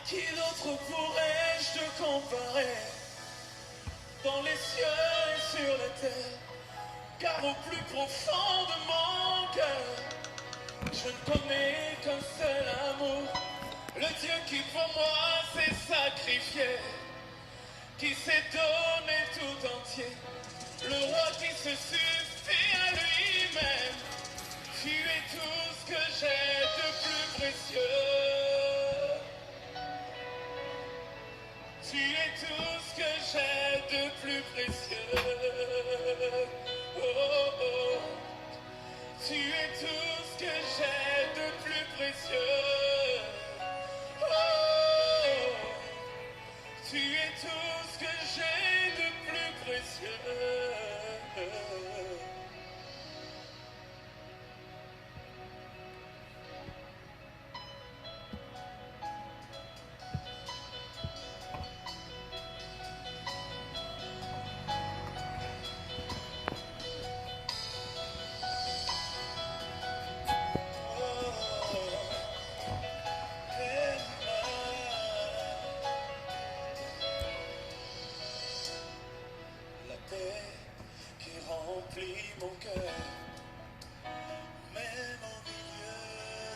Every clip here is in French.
qui d'autre pourrais-je te comparer dans les cieux et sur la terre? Car au plus profond de mon cœur, je ne connais qu'un seul amour, le Dieu qui pour moi s'est sacrifié, qui s'est donné tout entier, le roi qui se suffit à lui-même. Tu es tout ce que j'ai de plus précieux. Tu es tout ce que j'ai de plus précieux. Oh, oh, oh. Tu es tout ce que j'ai de plus précieux. Oh, tu es tout ce que j'ai de plus précieux. Mon cœur, même au milieu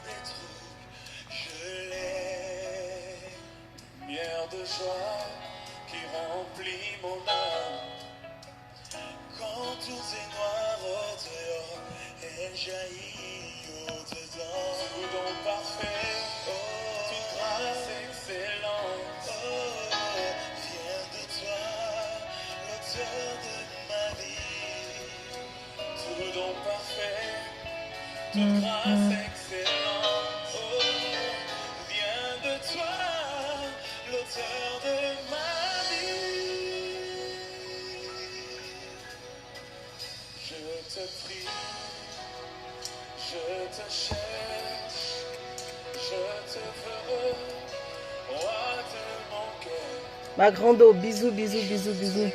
des troubles, je l'ai. Lumière de joie qui remplit mon âme. Quand tout est noir au dehors, elle jaillit au dedans. Tout don parfait, oh, toute grâce excellente, oh, vient de toi, l'auteur de ma vie. Tout don parfait, toute grâce excellente, oh, vient de toi, l'auteur de ma vie. Je te prie, je te cherche, je te veux, roi de mon cœur. Ma grande eau, bisous, bisous, bisous, bisous.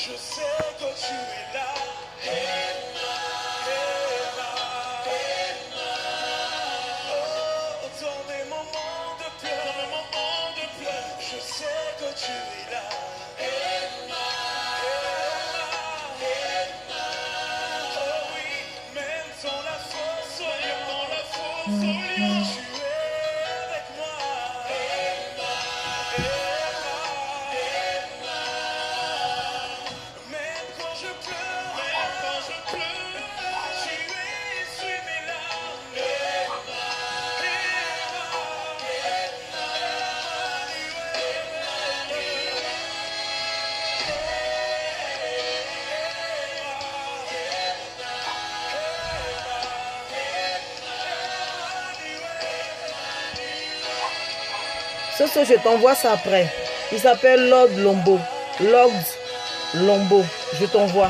Je sais que tu es là. Oh, dans mes moments de pleurs, je sais que tu es là. Oh oui, même dans la fosse au lion, tu es avec moi. Même quand je pleure, tu essuies mes larmes. Ce je t'envoie ça après. Il s'appelle Lord Lombo. Lord Lombo. Je t'envoie.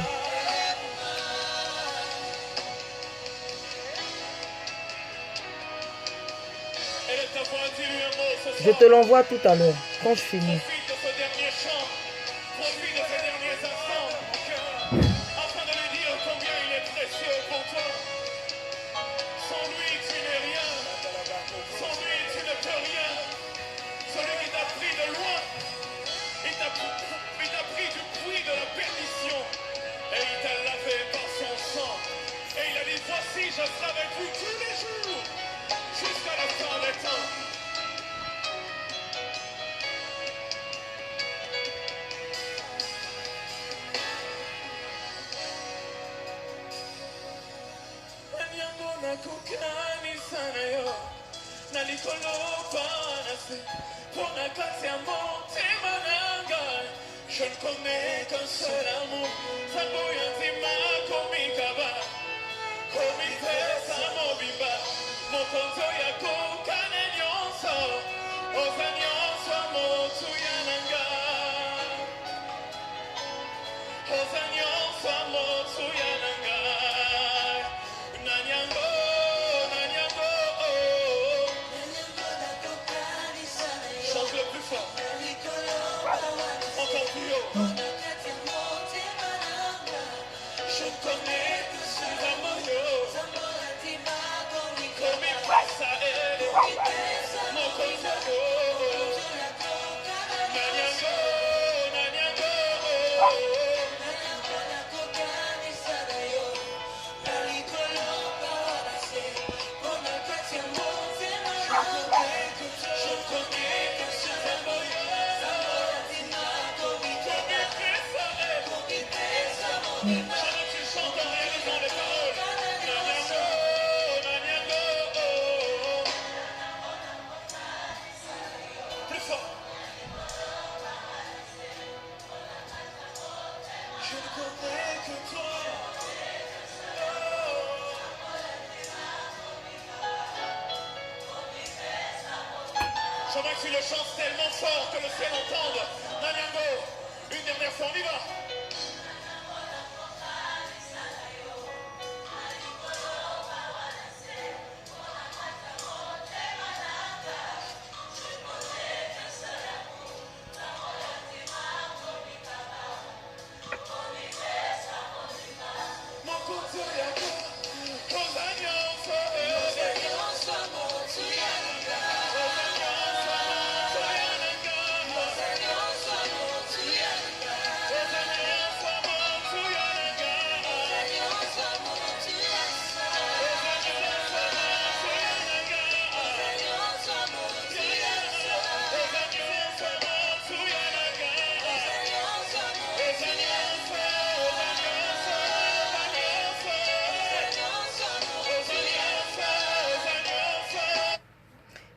Je te l'envoie tout à l'heure, quand je finis. Je serai avec vous tous les jours, jusqu'à la fin des temps. Anyango na kukani sana yo, nalikolo panase, pona kati ya motema nanga. Je ne connais qu'un seul amour, sango yanzima komikaba. Komipesa mobimba, mokonzo ya kokane nyonso, oza nyonso motu ya nanga. Oza nyonso motu ya nanga. Nanyango, nanyango, oh. Chante le plus fort. Encore plus haut. Je connais ce amour. J'aimerais que tu le chantes tellement fort que le ciel entende. Nanyango, une dernière fois, on y va.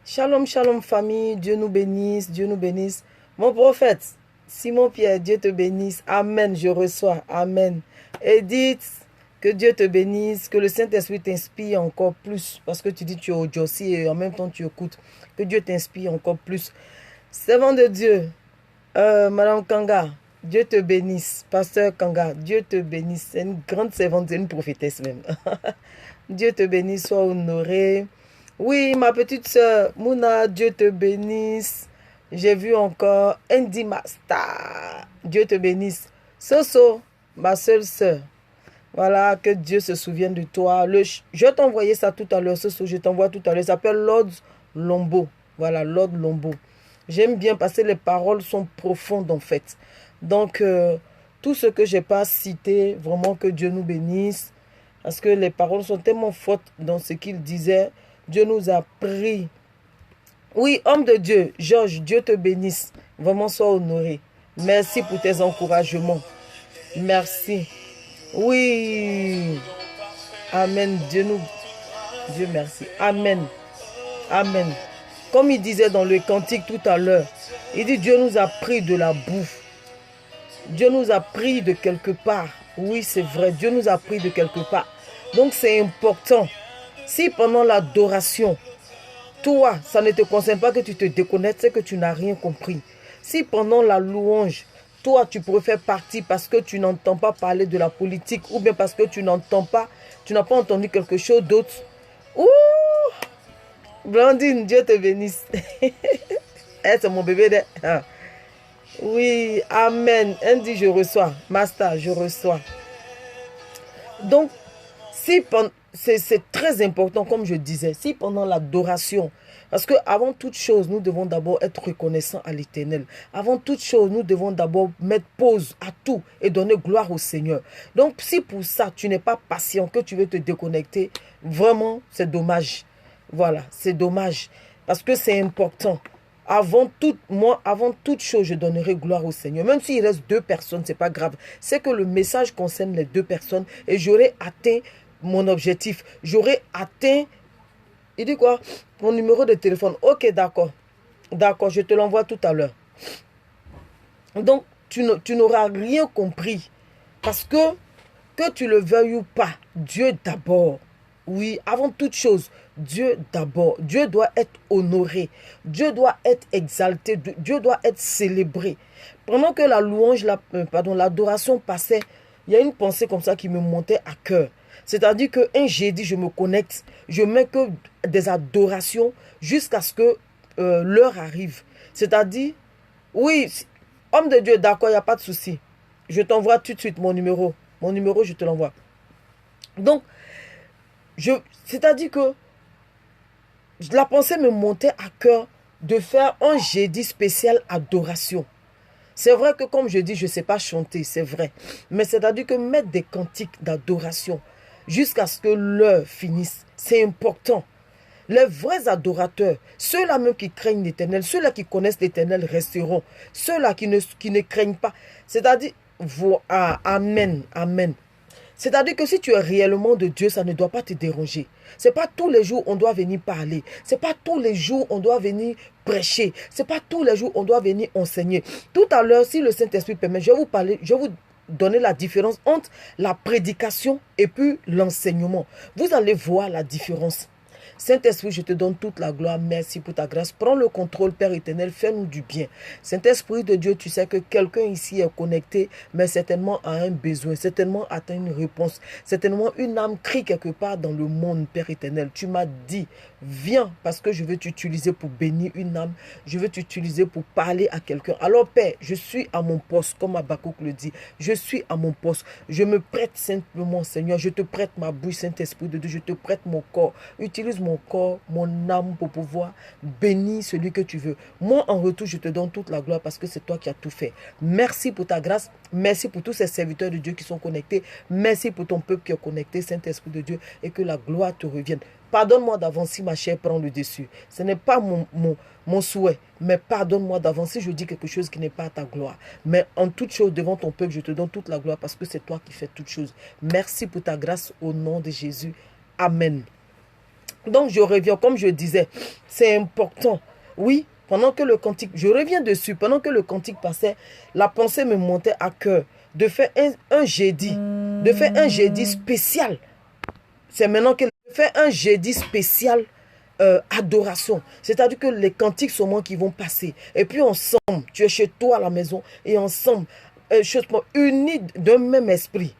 Shalom, shalom famille, Dieu nous bénisse, Dieu nous bénisse. Mon prophète, Simon-Pierre, Dieu te bénisse. Amen, je reçois, amen. Edith, que Dieu te bénisse, que le Saint-Esprit t'inspire encore plus. Parce que tu dis que tu es au Jossi et en même temps tu écoutes. Que Dieu t'inspire encore plus. Servant de Dieu, Madame Kanga, Dieu te bénisse. Pasteur Kanga, Dieu te bénisse. C'est une grande servante, c'est une prophétesse même. Dieu te bénisse, sois honoré. Oui, ma petite soeur, Mouna, Dieu te bénisse. J'ai vu encore Andy Master. Dieu te bénisse. Soso, ma seule soeur. Voilà, que Dieu se souvienne de toi. Je t'envoyais ça tout à l'heure. Soso, je t'envoie tout à l'heure. Ça s'appelle Lord Lombo. Voilà, Lord Lombo. J'aime bien parce que les paroles sont profondes en fait. Donc, tout ce que je n'ai pas cité, vraiment que Dieu nous bénisse. Parce que les paroles sont tellement fortes dans ce qu'il disait. Dieu nous a pris. Oui, homme de Dieu, Georges, Dieu te bénisse. Vraiment, sois honoré. Merci pour tes encouragements. Merci. Oui. Amen. Dieu merci. Amen. Amen. Comme il disait dans le cantique tout à l'heure, il dit Dieu nous a pris de la bouffe. Dieu nous a pris de quelque part. Oui, c'est vrai. Dieu nous a pris de quelque part. Donc, c'est important. Si pendant l'adoration, toi, ça ne te concerne pas que tu te déconnectes, c'est que tu n'as rien compris. Si pendant la louange, toi, tu pourrais faire partie parce que tu n'entends pas parler de la politique ou bien parce que tu n'entends pas, tu n'as pas entendu quelque chose d'autre. Ouh! Blandine, Dieu te bénisse. C'est mon bébé. Oui, amen. Andy, je reçois. Master, je reçois. Donc, si c'est très important, comme je disais, si pendant l'adoration, parce que avant toute chose, nous devons d'abord être reconnaissants à l'Éternel. Avant toute chose, nous devons d'abord mettre pause à tout et donner gloire au Seigneur. Donc, si pour ça, tu n'es pas patient, que tu veux te déconnecter, vraiment, c'est dommage. Voilà, c'est dommage. Parce que c'est important. Avant toute chose, je donnerai gloire au Seigneur. Même s'il reste 2 personnes, ce n'est pas grave. C'est que le message concerne les 2 personnes et j'aurai atteint mon objectif. J'aurai atteint, il dit quoi? Mon numéro de téléphone. Ok, d'accord. D'accord, je te l'envoie tout à l'heure. Donc, tu n'auras rien compris. Parce que tu le veuilles ou pas, Dieu d'abord. Oui, avant toute chose, Dieu d'abord. Dieu doit être honoré. Dieu doit être exalté. Dieu doit être célébré. Pendant que la louange, l'adoration passait, il y a une pensée comme ça qui me montait à cœur. C'est-à-dire qu'un jeudi, je me connecte. Je mets que des adorations jusqu'à ce que l'heure arrive. C'est-à-dire, oui, homme de Dieu, d'accord, il n'y a pas de souci. Je t'envoie tout de suite mon numéro. Mon numéro, je te l'envoie. Donc, c'est-à-dire que la pensée me montait à cœur de faire un jeudi spécial adoration. C'est vrai que comme je dis, je ne sais pas chanter, c'est vrai. Mais c'est-à-dire que mettre des cantiques d'adoration jusqu'à ce que l'heure finisse, c'est important. Les vrais adorateurs, ceux-là même qui craignent l'Éternel, ceux-là qui connaissent l'Éternel resteront. Ceux-là qui ne craignent pas. C'est-à-dire, amen, amen. C'est-à-dire que si tu es réellement de Dieu, ça ne doit pas te déranger. Ce n'est pas tous les jours on doit venir parler. Ce n'est pas tous les jours on doit venir prêcher. Ce n'est pas tous les jours on doit venir enseigner. Tout à l'heure, si le Saint-Esprit permet, je vais vous donner la différence entre la prédication et puis l'enseignement. Vous allez voir la différence. Saint-Esprit, je te donne toute la gloire. Merci pour ta grâce. Prends le contrôle, Père éternel. Fais-nous du bien. Saint-Esprit de Dieu, tu sais que quelqu'un ici est connecté, mais certainement a un besoin, certainement atteint une réponse. Certainement une âme crie quelque part dans le monde, Père éternel. Tu m'as dit, viens parce que je veux t'utiliser pour bénir une âme. Je veux t'utiliser pour parler à quelqu'un. Alors, Père, je suis à mon poste, comme Habakkuk le dit. Je suis à mon poste. Je me prête simplement, Seigneur. Je te prête ma bouche, Saint-Esprit de Dieu. Je te prête mon corps. Utilise mon corps, mon âme pour pouvoir bénir celui que tu veux. Moi, en retour, je te donne toute la gloire parce que c'est toi qui as tout fait. Merci pour ta grâce. Merci pour tous ces serviteurs de Dieu qui sont connectés. Merci pour ton peuple qui est connecté, Saint-Esprit de Dieu, et que la gloire te revienne. Pardonne-moi d'avance si ma chair prend le dessus. Ce n'est pas mon souhait, mais pardonne-moi d'avance si je dis quelque chose qui n'est pas à ta gloire. Mais en toute chose, devant ton peuple, je te donne toute la gloire parce que c'est toi qui fais toutes choses. Merci pour ta grâce au nom de Jésus. Amen. Donc, je reviens, comme je disais, c'est important. Oui, pendant que le cantique, je reviens dessus, pendant que le cantique passait, la pensée me montait à cœur de faire un jeudi, spécial. C'est maintenant que je fais un jeudi spécial adoration. C'est-à-dire que les cantiques sont moi qui vont passer. Et puis ensemble, tu es chez toi à la maison, et ensemble, unis d'un même esprit.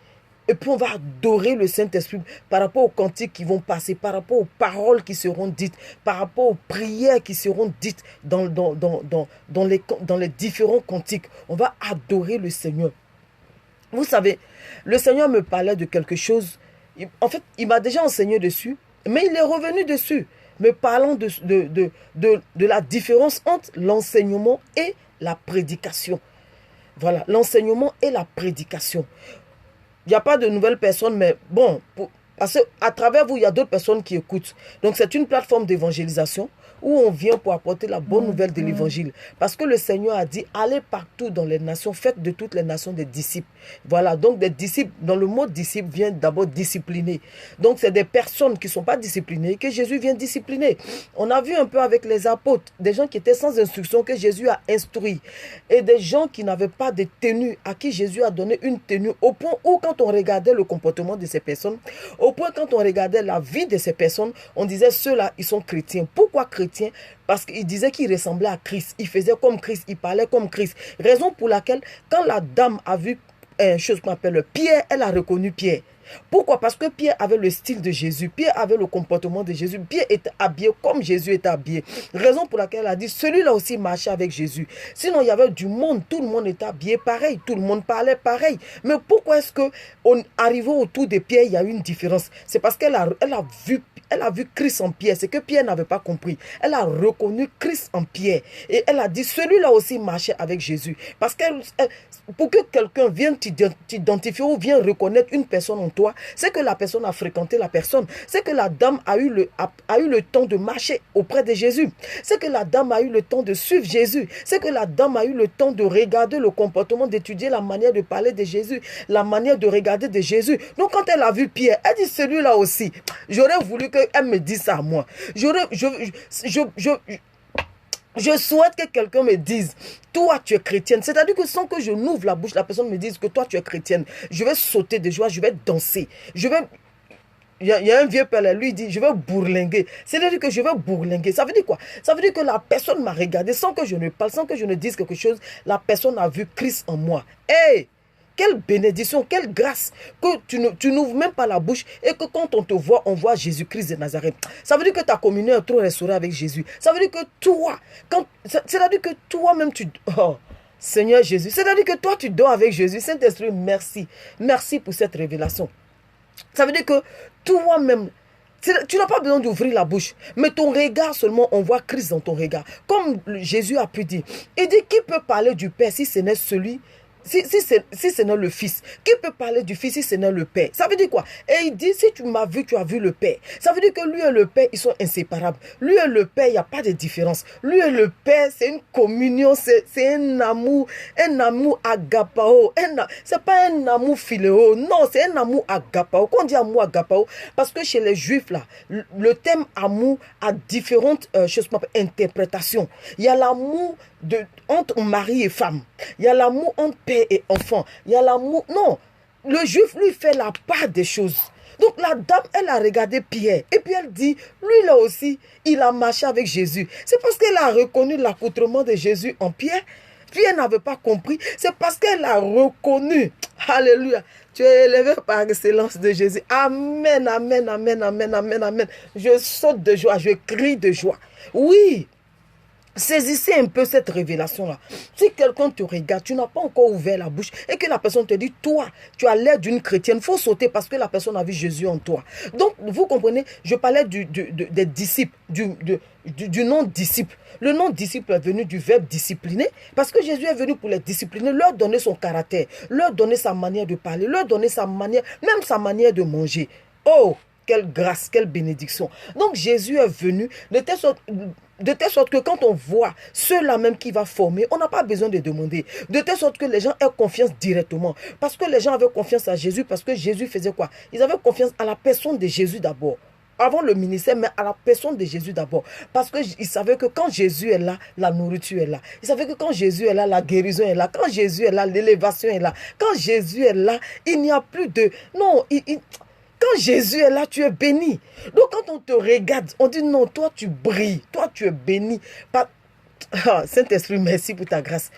Et puis on va adorer le Saint-Esprit par rapport aux cantiques qui vont passer, par rapport aux paroles qui seront dites, par rapport aux prières qui seront dites dans les différents cantiques. On va adorer le Seigneur. Vous savez, le Seigneur me parlait de quelque chose. En fait, il m'a déjà enseigné dessus, mais il est revenu dessus, me parlant de la différence entre l'enseignement et la prédication. Voilà, l'enseignement et la prédication. Il n'y a pas de nouvelles personnes, mais bon, parce qu'à travers vous, il y a d'autres personnes qui écoutent. Donc, c'est une plateforme d'évangélisation où on vient pour apporter la bonne nouvelle de l'évangile. Parce que le Seigneur a dit, allez partout dans les nations, faites de toutes les nations des disciples. Voilà, donc des disciples, dans le mot disciple vient d'abord discipliner. Donc, c'est des personnes qui ne sont pas disciplinées que Jésus vient discipliner. On a vu un peu avec les apôtres, des gens qui étaient sans instruction que Jésus a instruit. Et des gens qui n'avaient pas de tenue, à qui Jésus a donné une tenue, au point où quand on regardait le comportement de ces personnes, au Au point, quand on regardait la vie de ces personnes, on disait, ceux-là, ils sont chrétiens. Pourquoi chrétiens? Parce qu'ils disaient qu'ils ressemblaient à Christ. Ils faisaient comme Christ, ils parlaient comme Christ. Raison pour laquelle, quand la dame a vu une chose qu'on appelle Pierre, elle a reconnu Pierre. Pourquoi? Parce que Pierre avait le style de Jésus. Pierre avait le comportement de Jésus. Pierre était habillé comme Jésus était habillé. Raison pour laquelle elle a dit, celui-là aussi marchait avec Jésus. Sinon, il y avait du monde. Tout le monde était habillé pareil. Tout le monde parlait pareil. Mais pourquoi est-ce que, arrivant autour de Pierre, il y a eu une différence? C'est parce qu'elle a vu Christ en Pierre. C'est que Pierre n'avait pas compris. Elle a reconnu Christ en Pierre. Et elle a dit, celui-là aussi marchait avec Jésus. Parce que pour que quelqu'un vienne t'identifier ou vienne reconnaître une personne en toi, c'est que la personne a fréquenté la personne. C'est que la dame a eu le temps de marcher auprès de Jésus. C'est que la dame a eu le temps de suivre Jésus. C'est que la dame a eu le temps de regarder le comportement, d'étudier la manière de parler de Jésus, la manière de regarder de Jésus. Donc quand elle a vu Pierre, elle dit, celui-là aussi. J'aurais voulu qu'elle me dise ça à moi. Je souhaite que quelqu'un me dise, toi tu es chrétienne. C'est-à-dire que sans que je n'ouvre la bouche, la personne me dise que toi tu es chrétienne. Je vais sauter de joie, je vais danser. Il y a un vieux père là, lui il dit, je vais bourlinguer. C'est-à-dire que je vais bourlinguer. Ça veut dire quoi? Ça veut dire que la personne m'a regardé sans que je ne parle, sans que je ne dise quelque chose. La personne a vu Christ en moi. Hey! Quelle bénédiction, quelle grâce que tu n'ouvres même pas la bouche et que quand on te voit, on voit Jésus-Christ de Nazareth. Ça veut dire que ta communion est trop restaurée avec Jésus. Ça veut dire que c'est-à-dire que toi-même tu... Oh, Seigneur Jésus, c'est-à-dire que toi tu dors avec Jésus. Saint-Esprit, merci. Merci pour cette révélation. Ça veut dire que toi-même, tu n'as pas besoin d'ouvrir la bouche, mais ton regard seulement, on voit Christ dans ton regard. Comme Jésus a pu dire, il dit, qui peut parler du Père si ce n'est celui... Si ce n'est le Fils, qui peut parler du Fils si ce n'est le Père? Ça veut dire quoi? Et il dit, si tu m'as vu, tu as vu le Père. Ça veut dire que lui et le Père, ils sont inséparables. Lui et le Père, il n'y a pas de différence. Lui et le Père, c'est une communion, c'est un amour agapao. C'est pas un amour philéo, non, c'est un amour agapao. Quand on dit amour agapao, parce que chez les Juifs, là, le terme amour a différentes interprétations. Il y a l'amour entre mari et femme. Il y a l'amour entre père et enfant. Il y a l'amour... Non, le Juif, lui, fait la part des choses. Donc la dame, elle a regardé Pierre. Et puis elle dit, lui là aussi, il a marché avec Jésus. C'est parce qu'elle a reconnu l'accoutrement de Jésus en Pierre. Puis elle n'avait pas compris. C'est parce qu'elle a reconnu. Alléluia. Tu es élevé par excellence de Jésus. Amen, amen, amen, amen, amen, amen. Je saute de joie, je crie de joie. Oui. Saisissez un peu cette révélation-là. Si quelqu'un te regarde, tu n'as pas encore ouvert la bouche et que la personne te dit, toi, tu as l'air d'une chrétienne, il faut sauter parce que la personne a vu Jésus en toi. Donc, vous comprenez, je parlais des disciples, du nom disciple. Le nom disciple est venu du verbe discipliner parce que Jésus est venu pour les discipliner, leur donner son caractère, leur donner sa manière de parler, leur donner sa manière, même sa manière de manger. Oh, quelle grâce, quelle bénédiction. Donc, Jésus est venu de telle sorte que quand on voit ceux-là même qui va former, on n'a pas besoin de demander. De telle sorte que les gens aient confiance directement. Parce que les gens avaient confiance à Jésus, parce que Jésus faisait quoi? Ils avaient confiance à la personne de Jésus d'abord. Avant le ministère, mais à la personne de Jésus d'abord. Parce qu'ils savaient que quand Jésus est là, la nourriture est là. Ils savaient que quand Jésus est là, la guérison est là. Quand Jésus est là, l'élévation est là. Quand Jésus est là, il n'y a plus de... Non, quand Jésus est là, tu es béni. Donc quand on te regarde, on dit non, toi tu brilles, toi tu es béni. Saint-Esprit, merci pour ta grâce.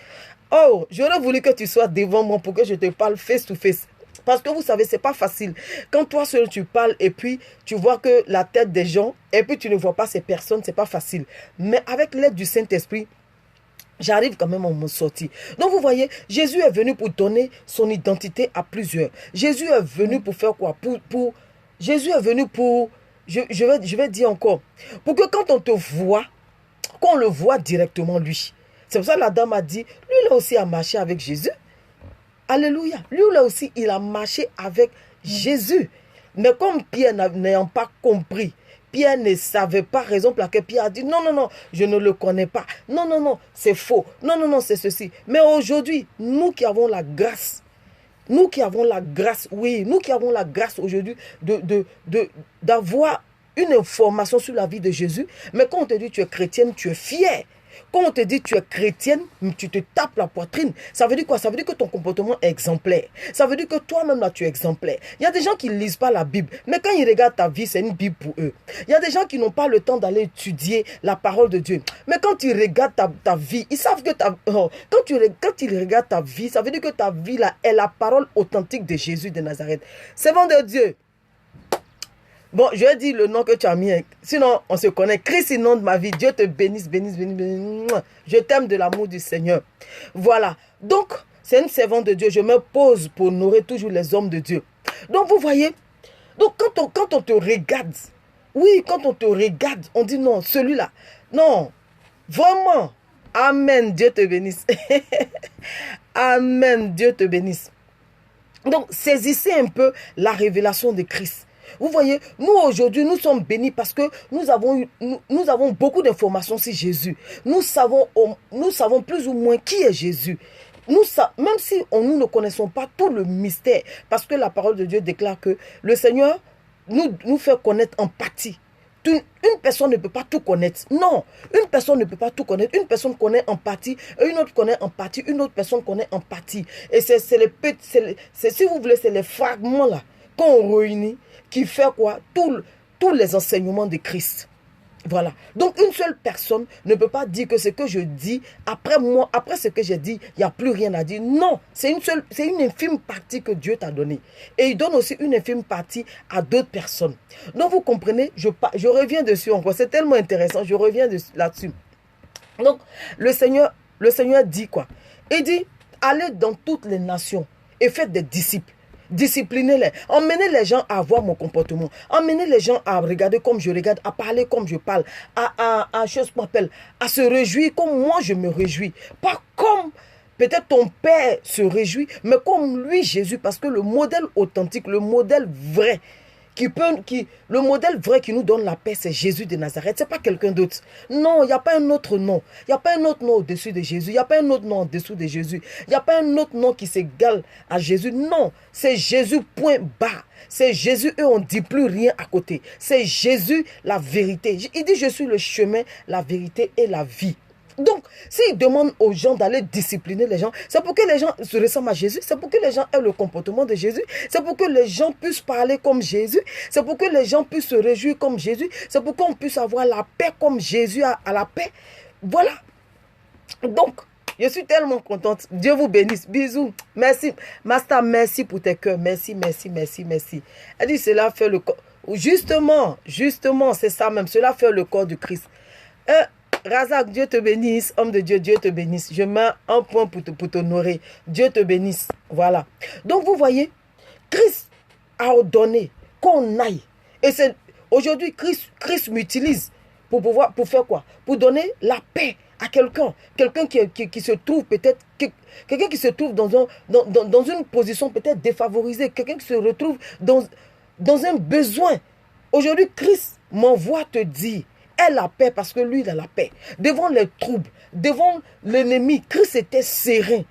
Oh, j'aurais voulu que tu sois devant moi pour que je te parle face to face. Parce que vous savez, c'est pas facile. Quand toi seul tu parles et puis tu vois que la tête des gens et puis tu ne vois pas ces personnes, c'est pas facile. Mais avec l'aide du Saint-Esprit, j'arrive quand même à m'en sortir. Donc vous voyez, Jésus est venu pour donner son identité à plusieurs. Jésus est venu pour faire quoi? Jésus est venu pour... Je vais dire encore. Pour que quand on te voit, qu'on le voit directement lui. C'est pour ça que la dame a dit, lui là aussi a marché avec Jésus. Alléluia. Lui là aussi, il a marché avec Jésus. Mais comme Pierre n'ayant pas compris, Pierre ne savait pas, raison pour laquelle Pierre a dit, non, non, non, je ne le connais pas. Non, non, non, c'est faux. Non, non, non, c'est ceci. Mais aujourd'hui, nous qui avons la grâce, oui, nous qui avons la grâce aujourd'hui d'avoir une information sur la vie de Jésus, mais quand on te dit tu es chrétienne, tu es fier. Quand on te dit tu es chrétienne, tu te tapes la poitrine. Ça veut dire quoi? Ça veut dire que ton comportement est exemplaire. Ça veut dire que toi-même là, tu es exemplaire. Il y a des gens qui ne lisent pas la Bible, mais quand ils regardent ta vie, c'est une Bible pour eux. Il y a des gens qui n'ont pas le temps d'aller étudier la parole de Dieu. Mais quand ils regardent ta vie, ils savent que quand ils regardent ta vie, ça veut dire que ta vie là est la parole authentique de Jésus de Nazareth. Servant de Dieu. Bon, je vais dire le nom que tu as mis. Sinon, on se connaît. Christ, le nom de ma vie. Dieu te bénisse, bénisse, bénisse, bénisse. Je t'aime de l'amour du Seigneur. Voilà. Donc, c'est une servante de Dieu. Je me pose pour nourrir toujours les hommes de Dieu. Donc, vous voyez. Donc, quand on te regarde. Oui, quand on te regarde, on dit non, celui-là. Non. Vraiment. Amen. Dieu te bénisse. Amen. Dieu te bénisse. Donc, saisissez un peu la révélation de Christ. Vous voyez, nous aujourd'hui, nous sommes bénis parce que nous avons beaucoup d'informations sur Jésus. Nous savons plus ou moins qui est Jésus. Même si nous ne connaissons pas tout le mystère, parce que la parole de Dieu déclare que le Seigneur nous fait connaître en partie. Une personne ne peut pas tout connaître. Non, une personne ne peut pas tout connaître. Une personne connaît en partie, une autre connaît en partie, une autre personne connaît en partie. Et si vous voulez, c'est les fragments là qu'on réunit qui fait quoi? Tous les enseignements de Christ. Voilà. Donc, une seule personne ne peut pas dire que ce que je dis, après ce que j'ai dit, il n'y a plus rien à dire. Non, c'est une infime partie que Dieu t'a donnée. Et il donne aussi une infime partie à d'autres personnes. Donc, vous comprenez, je reviens dessus encore. C'est tellement intéressant, je reviens là-dessus. Donc, le Seigneur dit quoi? Il dit, allez dans toutes les nations et faites des disciples. Disciplinez-les. Emmenez les gens à voir mon comportement. Emmenez les gens à regarder comme je regarde, à parler comme je parle, à se réjouir comme moi je me réjouis. Pas comme peut-être ton père se réjouit, mais comme lui, Jésus, parce que le modèle authentique, le modèle vrai, le modèle vrai qui nous donne la paix, c'est Jésus de Nazareth. C'est pas quelqu'un d'autre. Non, il n'y a pas un autre nom. Il n'y a pas un autre nom au-dessus de Jésus. Il n'y a pas un autre nom en dessous de Jésus. Il n'y a pas un autre nom qui s'égale à Jésus. Non, c'est Jésus point bas. C'est Jésus et on ne dit plus rien à côté. C'est Jésus la vérité. Il dit je suis le chemin, la vérité et la vie. Donc, s'il demande aux gens d'aller discipliner les gens, c'est pour que les gens se ressemblent à Jésus, c'est pour que les gens aient le comportement de Jésus, c'est pour que les gens puissent parler comme Jésus, c'est pour que les gens puissent se réjouir comme Jésus, c'est pour qu'on puisse avoir la paix comme Jésus a la paix. Voilà. Donc, je suis tellement contente. Dieu vous bénisse. Bisous. Merci. Master, merci pour tes cœurs. Merci, merci, merci, merci. Elle dit, cela fait le corps. Justement, c'est ça même. Cela fait le corps du Christ. Razak, Dieu te bénisse. Homme de Dieu, Dieu te bénisse. Je mets un point pour t'honorer. Dieu te bénisse. Voilà. Donc, vous voyez, Christ a ordonné qu'on aille. Et c'est aujourd'hui, Christ m'utilise pour faire quoi? Pour donner la paix à quelqu'un. Quelqu'un qui se trouve peut-être, quelqu'un qui se trouve dans une position peut-être défavorisée. Quelqu'un qui se retrouve dans un besoin. Aujourd'hui, Christ m'envoie te dire, aie la paix parce que lui, il a la paix. Devant les troubles, devant l'ennemi, Christ était serein.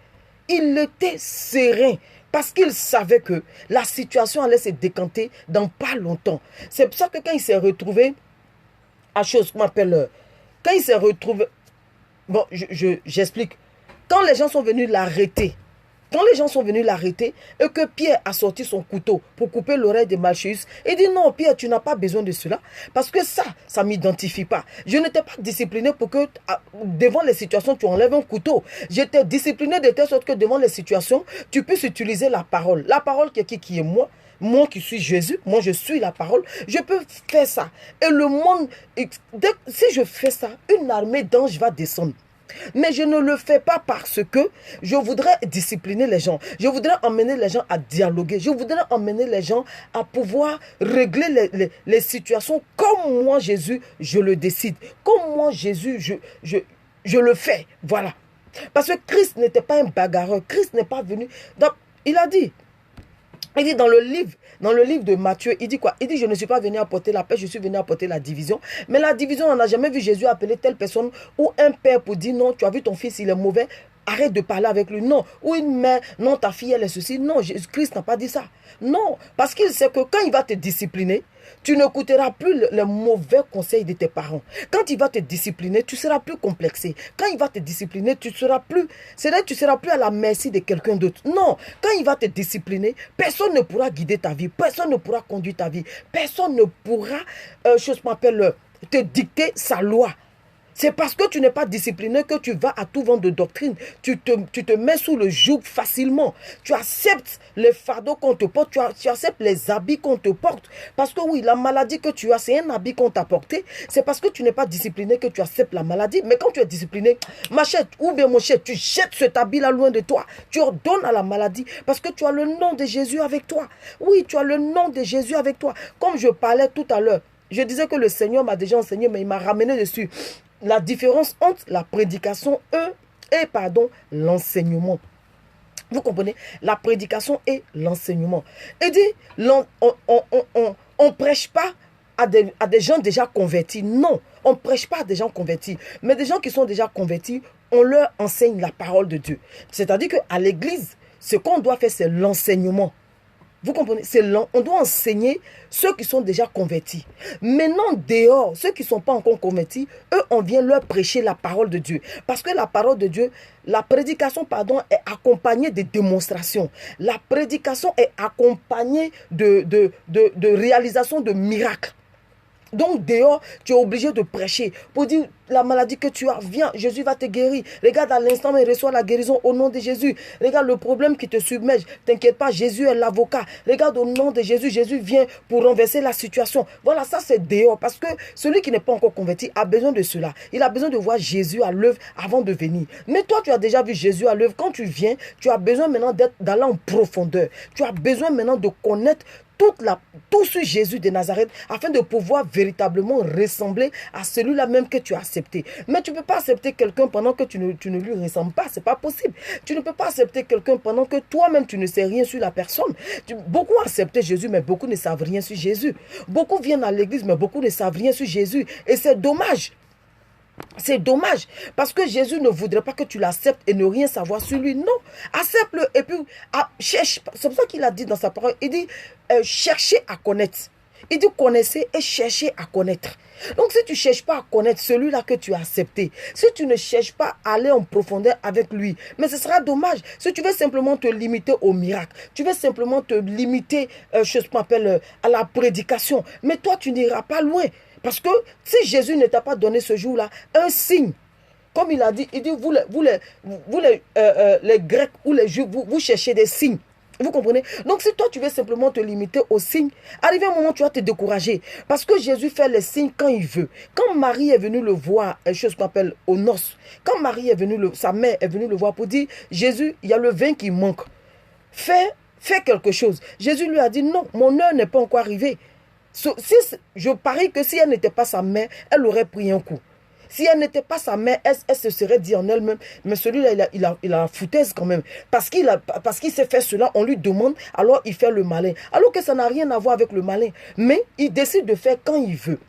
Il était serein parce qu'il savait que la situation allait se décanter dans pas longtemps. C'est pour ça que quand il s'est retrouvé à chose qu'on appelle... Quand il s'est retrouvé... Bon, j'explique. Quand les gens sont venus l'arrêter, et que Pierre a sorti son couteau pour couper l'oreille de Malchus, il dit non, Pierre, tu n'as pas besoin de cela, parce que ça ne m'identifie pas. Je n'étais pas discipliné pour que devant les situations, tu enlèves un couteau. J'étais discipliné de telle sorte que devant les situations, tu puisses utiliser la parole. La parole qui est moi. Moi qui suis Jésus, moi je suis la parole, je peux faire ça. Et le monde, si je fais ça, une armée d'anges va descendre. Mais je ne le fais pas parce que je voudrais discipliner les gens. Je voudrais emmener les gens à dialoguer. Je voudrais emmener les gens à pouvoir régler les situations comme moi, Jésus, je le décide. Comme moi, Jésus, je le fais. Voilà. Parce que Christ n'était pas un bagarreur. Christ n'est pas venu... Il a dit... Il dit dans le livre de Matthieu, il dit quoi? Il dit, je ne suis pas venu apporter la paix, je suis venu apporter la division. Mais la division, on n'a jamais vu Jésus appeler telle personne ou un père pour dire non, tu as vu ton fils, il est mauvais. arrête de parler avec lui. Non, oui, mais non, ta fille, elle est ceci. Non, Jésus-Christ n'a pas dit ça. Non, parce qu'il sait que quand il va te discipliner, tu n'écouteras plus le mauvais conseil de tes parents. Quand il va te discipliner, tu seras plus complexé. Quand il va te discipliner, tu seras plus, c'est-à-dire tu seras plus à la merci de quelqu'un d'autre. Non, quand il va te discipliner, personne ne pourra guider ta vie, personne ne pourra conduire ta vie, personne ne pourra, te dicter sa loi. C'est parce que tu n'es pas discipliné que tu vas à tout vent de doctrine. Tu te mets sous le joug facilement. Tu acceptes les fardeaux qu'on te porte. Tu acceptes les habits qu'on te porte. Parce que oui, la maladie que tu as, c'est un habit qu'on t'a porté. C'est parce que tu n'es pas discipliné que tu acceptes la maladie. Mais quand tu es discipliné, ma chère, ou bien mon cher, tu jettes cet habit-là loin de toi. Tu ordonnes à la maladie parce que tu as le nom de Jésus avec toi. Oui, tu as le nom de Jésus avec toi. Comme je parlais tout à l'heure, je disais que le Seigneur m'a déjà enseigné, mais il m'a ramené dessus. La différence entre la prédication et l'enseignement. Vous comprenez? La prédication et l'enseignement. Et dit, on prêche pas à des gens déjà convertis. Non, on ne prêche pas à des gens convertis. Mais des gens qui sont déjà convertis, on leur enseigne la parole de Dieu. C'est-à-dire qu'à l'église, ce qu'on doit faire, c'est l'enseignement. Vous comprenez? On doit enseigner ceux qui sont déjà convertis. Maintenant, dehors, ceux qui ne sont pas encore convertis, eux, on vient leur prêcher la parole de Dieu. Parce que la parole de Dieu, la prédication, est accompagnée de démonstrations. La prédication est accompagnée de réalisation de miracles. Donc dehors, tu es obligé de prêcher pour dire la maladie que tu as, viens, Jésus va te guérir. Regarde à l'instant, mais reçois la guérison au nom de Jésus. Regarde le problème qui te submerge. T'inquiète pas, Jésus est l'avocat. Regarde au nom de Jésus, Jésus vient pour renverser la situation. Voilà, ça c'est dehors parce que celui qui n'est pas encore converti a besoin de cela. Il a besoin de voir Jésus à l'œuvre avant de venir. Mais toi, tu as déjà vu Jésus à l'œuvre. Quand tu viens, tu as besoin maintenant d'aller en profondeur. Tu as besoin maintenant de connaître tout sur Jésus de Nazareth afin de pouvoir véritablement ressembler à celui-là même que tu as accepté. Mais tu ne peux pas accepter quelqu'un pendant que tu ne lui ressembles pas. Ce n'est pas possible. Tu ne peux pas accepter quelqu'un pendant que toi-même tu ne sais rien sur la personne. Beaucoup ont accepté Jésus, mais beaucoup ne savent rien sur Jésus. Beaucoup viennent à l'église, mais beaucoup ne savent rien sur Jésus. Et c'est dommage. C'est dommage parce que Jésus ne voudrait pas que tu l'acceptes et ne rien savoir sur lui. Non, accepte-le et puis cherche. C'est pour ça qu'il a dit dans sa parole, il dit cherchez à connaître. Il dit connaissez et cherchez à connaître. Donc si tu ne cherches pas à connaître celui-là que tu as accepté, si tu ne cherches pas à aller en profondeur avec lui, mais ce sera dommage. Si tu veux simplement te limiter au miracle, tu veux simplement te limiter à la prédication, mais toi tu n'iras pas loin. Parce que si Jésus ne t'a pas donné ce jour-là un signe, comme il a dit, il dit, vous les Grecs ou les Juifs, vous cherchez des signes. Vous comprenez? Donc si toi tu veux simplement te limiter aux signes, arrivé un moment tu vas te décourager. Parce que Jésus fait les signes quand il veut. Quand Marie est venue le voir, aux noces, quand Marie est venue, sa mère est venue le voir pour dire, Jésus, il y a le vin qui manque. Fais quelque chose. Jésus lui a dit, non, mon heure n'est pas encore arrivée. Je parie que si elle n'était pas sa mère, elle aurait pris un coup. Si elle n'était pas sa mère, elle se serait dit en elle-même, mais celui-là, il a la foutaise quand même. Parce qu'il s'est fait cela, on lui demande, alors il fait le malin. Alors que ça n'a rien à voir avec le malin. Mais il décide de faire quand il veut.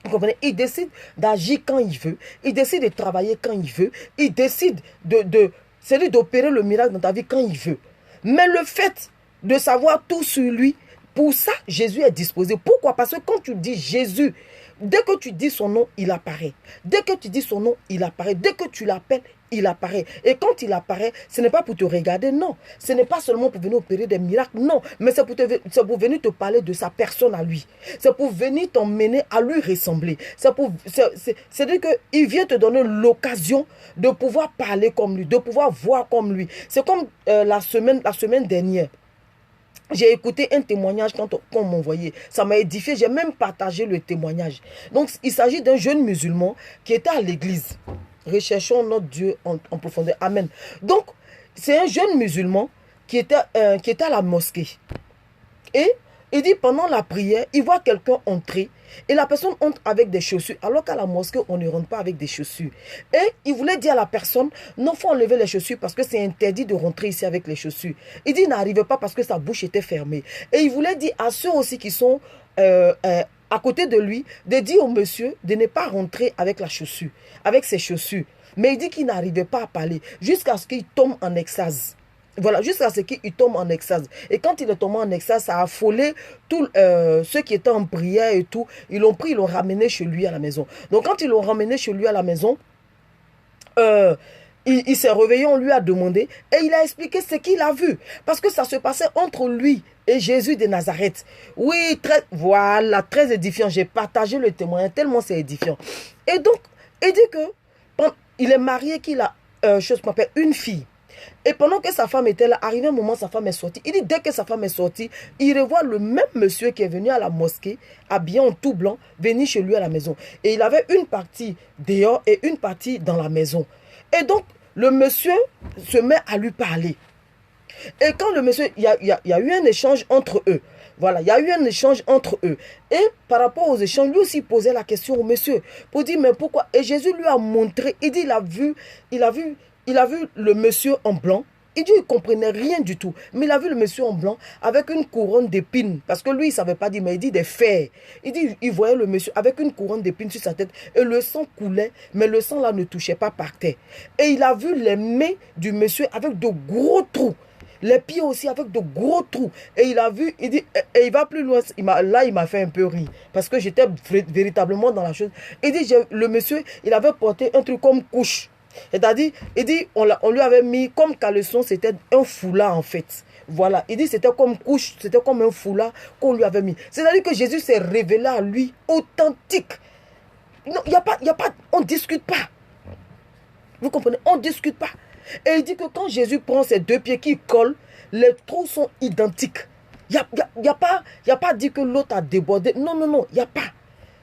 Vous comprenez? Il décide d'agir quand il veut. Il décide de travailler quand il veut. Il décide d'opérer le miracle dans ta vie quand il veut. Mais le fait de savoir tout sur lui, pour ça, Jésus est disposé. Pourquoi? Parce que quand tu dis Jésus, dès que tu dis son nom, il apparaît. Dès que tu dis son nom, il apparaît. Dès que tu l'appelles, il apparaît. Et quand il apparaît, ce n'est pas pour te regarder, non. Ce n'est pas seulement pour venir opérer des miracles, non. Mais c'est pour venir te parler de sa personne à lui. C'est pour venir t'emmener à lui ressembler. C'est-à-dire qu'il vient te donner l'occasion de pouvoir parler comme lui, de pouvoir voir comme lui. C'est comme la semaine dernière. J'ai écouté un témoignage qu'on m'envoyait. Ça m'a édifié. J'ai même partagé le témoignage. Donc, il s'agit d'un jeune musulman qui était à l'église. Recherchons notre Dieu en profondeur. Amen. Donc, c'est un jeune musulman qui était à la mosquée. Et il dit, pendant la prière, il voit quelqu'un entrer. Et la personne entre avec des chaussures. Alors qu'à la mosquée, on ne rentre pas avec des chaussures. Et il voulait dire à la personne, non, il faut enlever les chaussures parce que c'est interdit de rentrer ici avec les chaussures. Il dit, il n'arrivait pas parce que sa bouche était fermée. Et il voulait dire à ceux aussi qui sont à côté de lui, de dire au monsieur de ne pas rentrer avec la chaussure, avec ses chaussures. Mais il dit qu'il n'arrivait pas à parler jusqu'à ce qu'il tombe en extase. Voilà, jusqu'à ce qu'il tombe en extase. Et quand il est tombé en extase, ça a affolé tous ceux qui étaient en prière et tout. Ils l'ont pris, ils l'ont ramené chez lui à la maison. Donc quand ils l'ont ramené chez lui à la maison, il s'est réveillé, on lui a demandé et il a expliqué ce qu'il a vu. Parce que ça se passait entre lui et Jésus de Nazareth. Oui, voilà, très édifiant. J'ai partagé le témoignage tellement c'est édifiant. Et donc, il dit que il est marié, qu'il a chose qu'on appelle une fille. Et pendant que sa femme était là, arrivé un moment, sa femme est sortie. Il dit, dès que sa femme est sortie, il revoit le même monsieur qui est venu à la mosquée, habillé en tout blanc, venir chez lui à la maison. Et il avait une partie dehors et une partie dans la maison. Et donc, le monsieur se met à lui parler. Et quand le monsieur, il y a eu un échange entre eux. Voilà, il y a eu un échange entre eux. Et par rapport aux échanges, lui aussi posait la question au monsieur pour dire, mais pourquoi? Et Jésus lui a montré, il dit, il a vu le monsieur en blanc. Il dit, il ne comprenait rien du tout. Mais il a vu le monsieur en blanc avec une couronne d'épines. Parce que lui, il ne savait pas dire, mais il dit des fers. Il dit, il voyait le monsieur avec une couronne d'épines sur sa tête. Et le sang coulait, mais le sang là ne touchait pas par terre. Et il a vu les mains du monsieur avec de gros trous. Les pieds aussi avec de gros trous. Et il a vu, il dit, et il va plus loin. Là, il m'a fait un peu rire. Parce que j'étais véritablement dans la chose. Il dit, le monsieur, il avait porté un truc comme couche. C'est-à-dire, il dit, on lui avait mis comme caleçon, c'était un foulard en fait. Voilà, il dit, c'était comme couche, c'était comme un foulard qu'on lui avait mis. C'est-à-dire que Jésus s'est révélé à lui authentique. Non, il n'y a pas, on ne discute pas. Vous comprenez? On ne discute pas. Et il dit que quand Jésus prend ses deux pieds qui collent, les trous sont identiques. Il n'y a pas dit que l'autre a débordé. Non, non, non, il n'y a pas.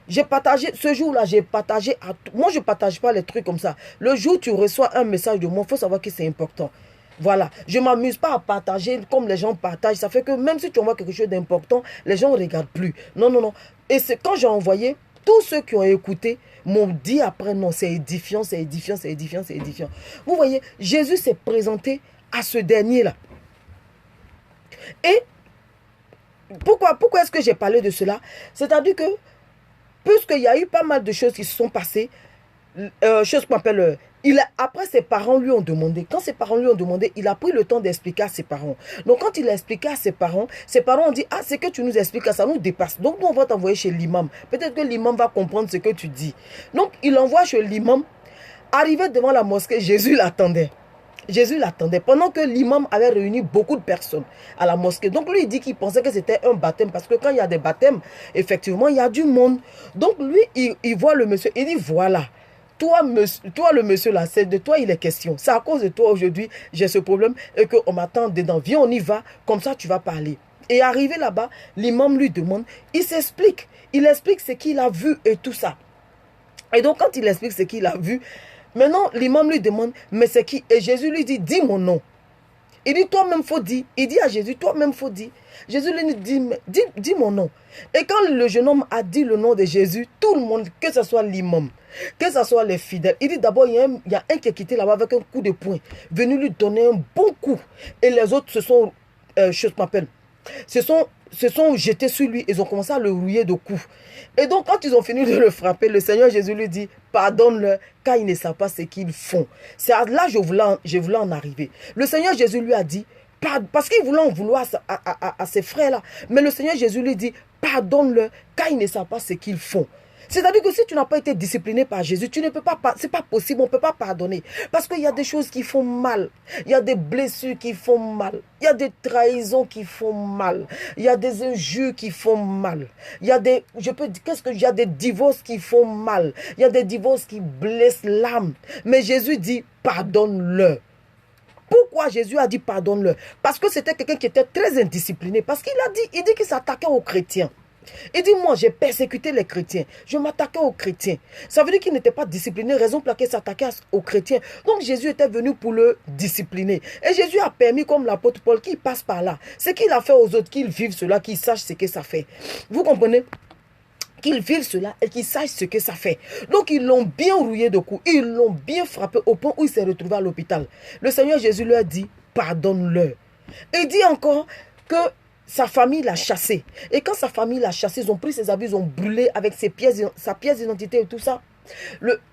J'ai partagé, ce jour-là, j'ai partagé. Moi, je ne partage pas les trucs comme ça. Le jour où tu reçois un message de moi, il faut savoir que c'est important. Voilà. Je ne m'amuse pas à partager comme les gens partagent. Ça fait que même si tu envoies quelque chose d'important, les gens ne regardent plus. Non, non, non. Et c'est quand j'ai envoyé, tous ceux qui ont écouté m'ont dit après, non, c'est édifiant, c'est édifiant, c'est édifiant, c'est édifiant. Vous voyez, Jésus s'est présenté à ce dernier-là. Et pourquoi est-ce que j'ai parlé de cela? C'est-à-dire que puisqu'il y a eu pas mal de choses qui se sont passées, chose qu'on appelle, après ses parents lui ont demandé, quand ses parents lui ont demandé, il a pris le temps d'expliquer à ses parents. Donc quand il a expliqué à ses parents ont dit, ah, c'est que tu nous expliques, ça nous dépasse. Donc nous on va t'envoyer chez l'imam. Peut-être que l'imam va comprendre ce que tu dis. Donc il l'envoie chez l'imam. Arrivé devant la mosquée, Jésus l'attendait. Jésus l'attendait pendant que l'imam avait réuni beaucoup de personnes à la mosquée. Donc lui, il dit qu'il pensait que c'était un baptême parce que quand il y a des baptêmes, effectivement, il y a du monde. Donc lui, il voit le monsieur, il dit voilà, toi le monsieur là, c'est de toi il est question. C'est à cause de toi aujourd'hui, j'ai ce problème et qu'on m'attend dedans. Viens, on y va, comme ça tu vas parler. Et arrivé là-bas, l'imam lui demande, il s'explique. Il explique ce qu'il a vu et tout ça. Et donc quand il explique ce qu'il a vu, maintenant, l'imam lui demande, mais c'est qui? Et Jésus lui dit, dis mon nom. Il dit, toi-même, faut dire. Il dit à Jésus, toi-même, faut dire. Jésus lui dit, dis mon nom. Et quand le jeune homme a dit le nom de Jésus, tout le monde, que ce soit l'imam, que ce soit les fidèles, il dit d'abord, il y a un qui est quitté là-bas avec un coup de poing, venu lui donner un bon coup. Et les autres se sont jetés sur lui, ils ont commencé à le rouiller de coups. Et donc, quand ils ont fini de le frapper, le Seigneur Jésus lui dit, pardonne-leur, car ils ne savent pas ce qu'ils font. C'est là que je voulais en arriver. Le Seigneur Jésus lui a dit, parce qu'il voulait en vouloir à ses frères-là. Mais le Seigneur Jésus lui dit, pardonne-leur, car ils ne savent pas ce qu'ils font. C'est-à-dire que si tu n'as pas été discipliné par Jésus, tu ne peux pas, c'est pas possible, on ne peut pas pardonner. Parce qu'il y a des choses qui font mal. Il y a des blessures qui font mal. Il y a des trahisons qui font mal. Il y a des injures qui font mal. Il y a des, il y a des divorces qui font mal. Il y a des divorces qui blessent l'âme. Mais Jésus dit, pardonne-leur. Pourquoi Jésus a dit pardonne-leur? Parce que c'était quelqu'un qui était très indiscipliné. Parce qu'il dit qu'il s'attaquait aux chrétiens. Il dit, moi, j'ai persécuté les chrétiens. Je m'attaquais aux chrétiens. Ça veut dire qu'il n'était pas discipliné, raison pour laquelle il s'attaquait aux chrétiens. Donc, Jésus était venu pour le discipliner. Et Jésus a permis, comme l'apôtre Paul, qu'il passe par là. Ce qu'il a fait aux autres, qu'ils vivent cela, qu'ils sachent ce que ça fait. Vous comprenez? Qu'ils vivent cela et qu'ils sachent ce que ça fait. Donc, ils l'ont bien rouillé de coups. Ils l'ont bien frappé au point où il s'est retrouvé à l'hôpital. Le Seigneur Jésus leur dit, pardonne-leur. Et il dit encore que sa famille l'a chassé. Et quand sa famille l'a chassé, ils ont pris ses habits, ils ont brûlé avec sa pièce d'identité et tout ça.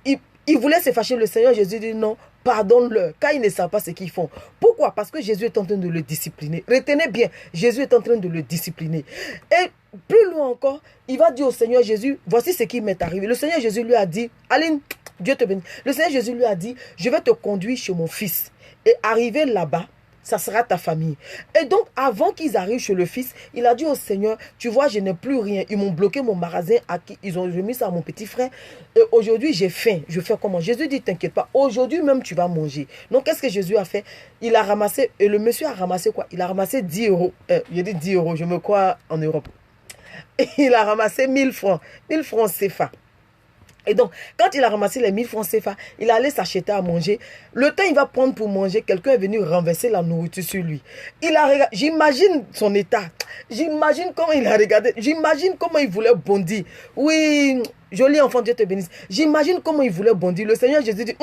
Il voulait se fâcher. Le Seigneur Jésus dit non, pardonne-leur, car ils ne savent pas ce qu'ils font. Pourquoi? Parce que Jésus est en train de le discipliner. Retenez bien, Jésus est en train de le discipliner. Et plus loin encore, il va dire au Seigneur Jésus, voici ce qui m'est arrivé. Le Seigneur Jésus lui a dit, Aline, Dieu te bénisse. Le Seigneur Jésus lui a dit, je vais te conduire chez mon fils. Et arrivé là-bas, ça sera ta famille. Et donc, avant qu'ils arrivent chez le fils, il a dit au Seigneur, tu vois, je n'ai plus rien. Ils m'ont bloqué mon magasin, ils ont remis ça à mon petit frère. Et aujourd'hui, j'ai faim. Je fais comment? Jésus dit, t'inquiète pas, aujourd'hui même, tu vas manger. Donc, qu'est-ce que Jésus a fait? Il a ramassé, et le monsieur a ramassé quoi? Il a ramassé 10 euros. Il dit 10 euros, je me crois en Europe. Et il a ramassé 1000 francs. 1000 francs CFA. Et donc, quand il a ramassé les 1000 francs CFA, il allait s'acheter à manger. Le temps il va prendre pour manger, quelqu'un est venu renverser la nourriture sur lui. J'imagine son état. J'imagine comment il a regardé. J'imagine comment il voulait bondir. Oui, joli enfant, Dieu te bénisse. J'imagine comment il voulait bondir. Le Seigneur Jésus dit,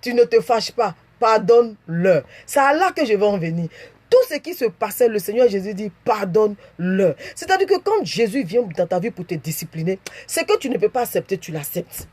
tu ne te fâches pas, pardonne-leur. C'est à là que je vais en venir. Tout ce qui se passait, le Seigneur Jésus dit, pardonne-le. C'est-à-dire que quand Jésus vient dans ta vie pour te discipliner, ce que tu ne peux pas accepter, tu l'acceptes.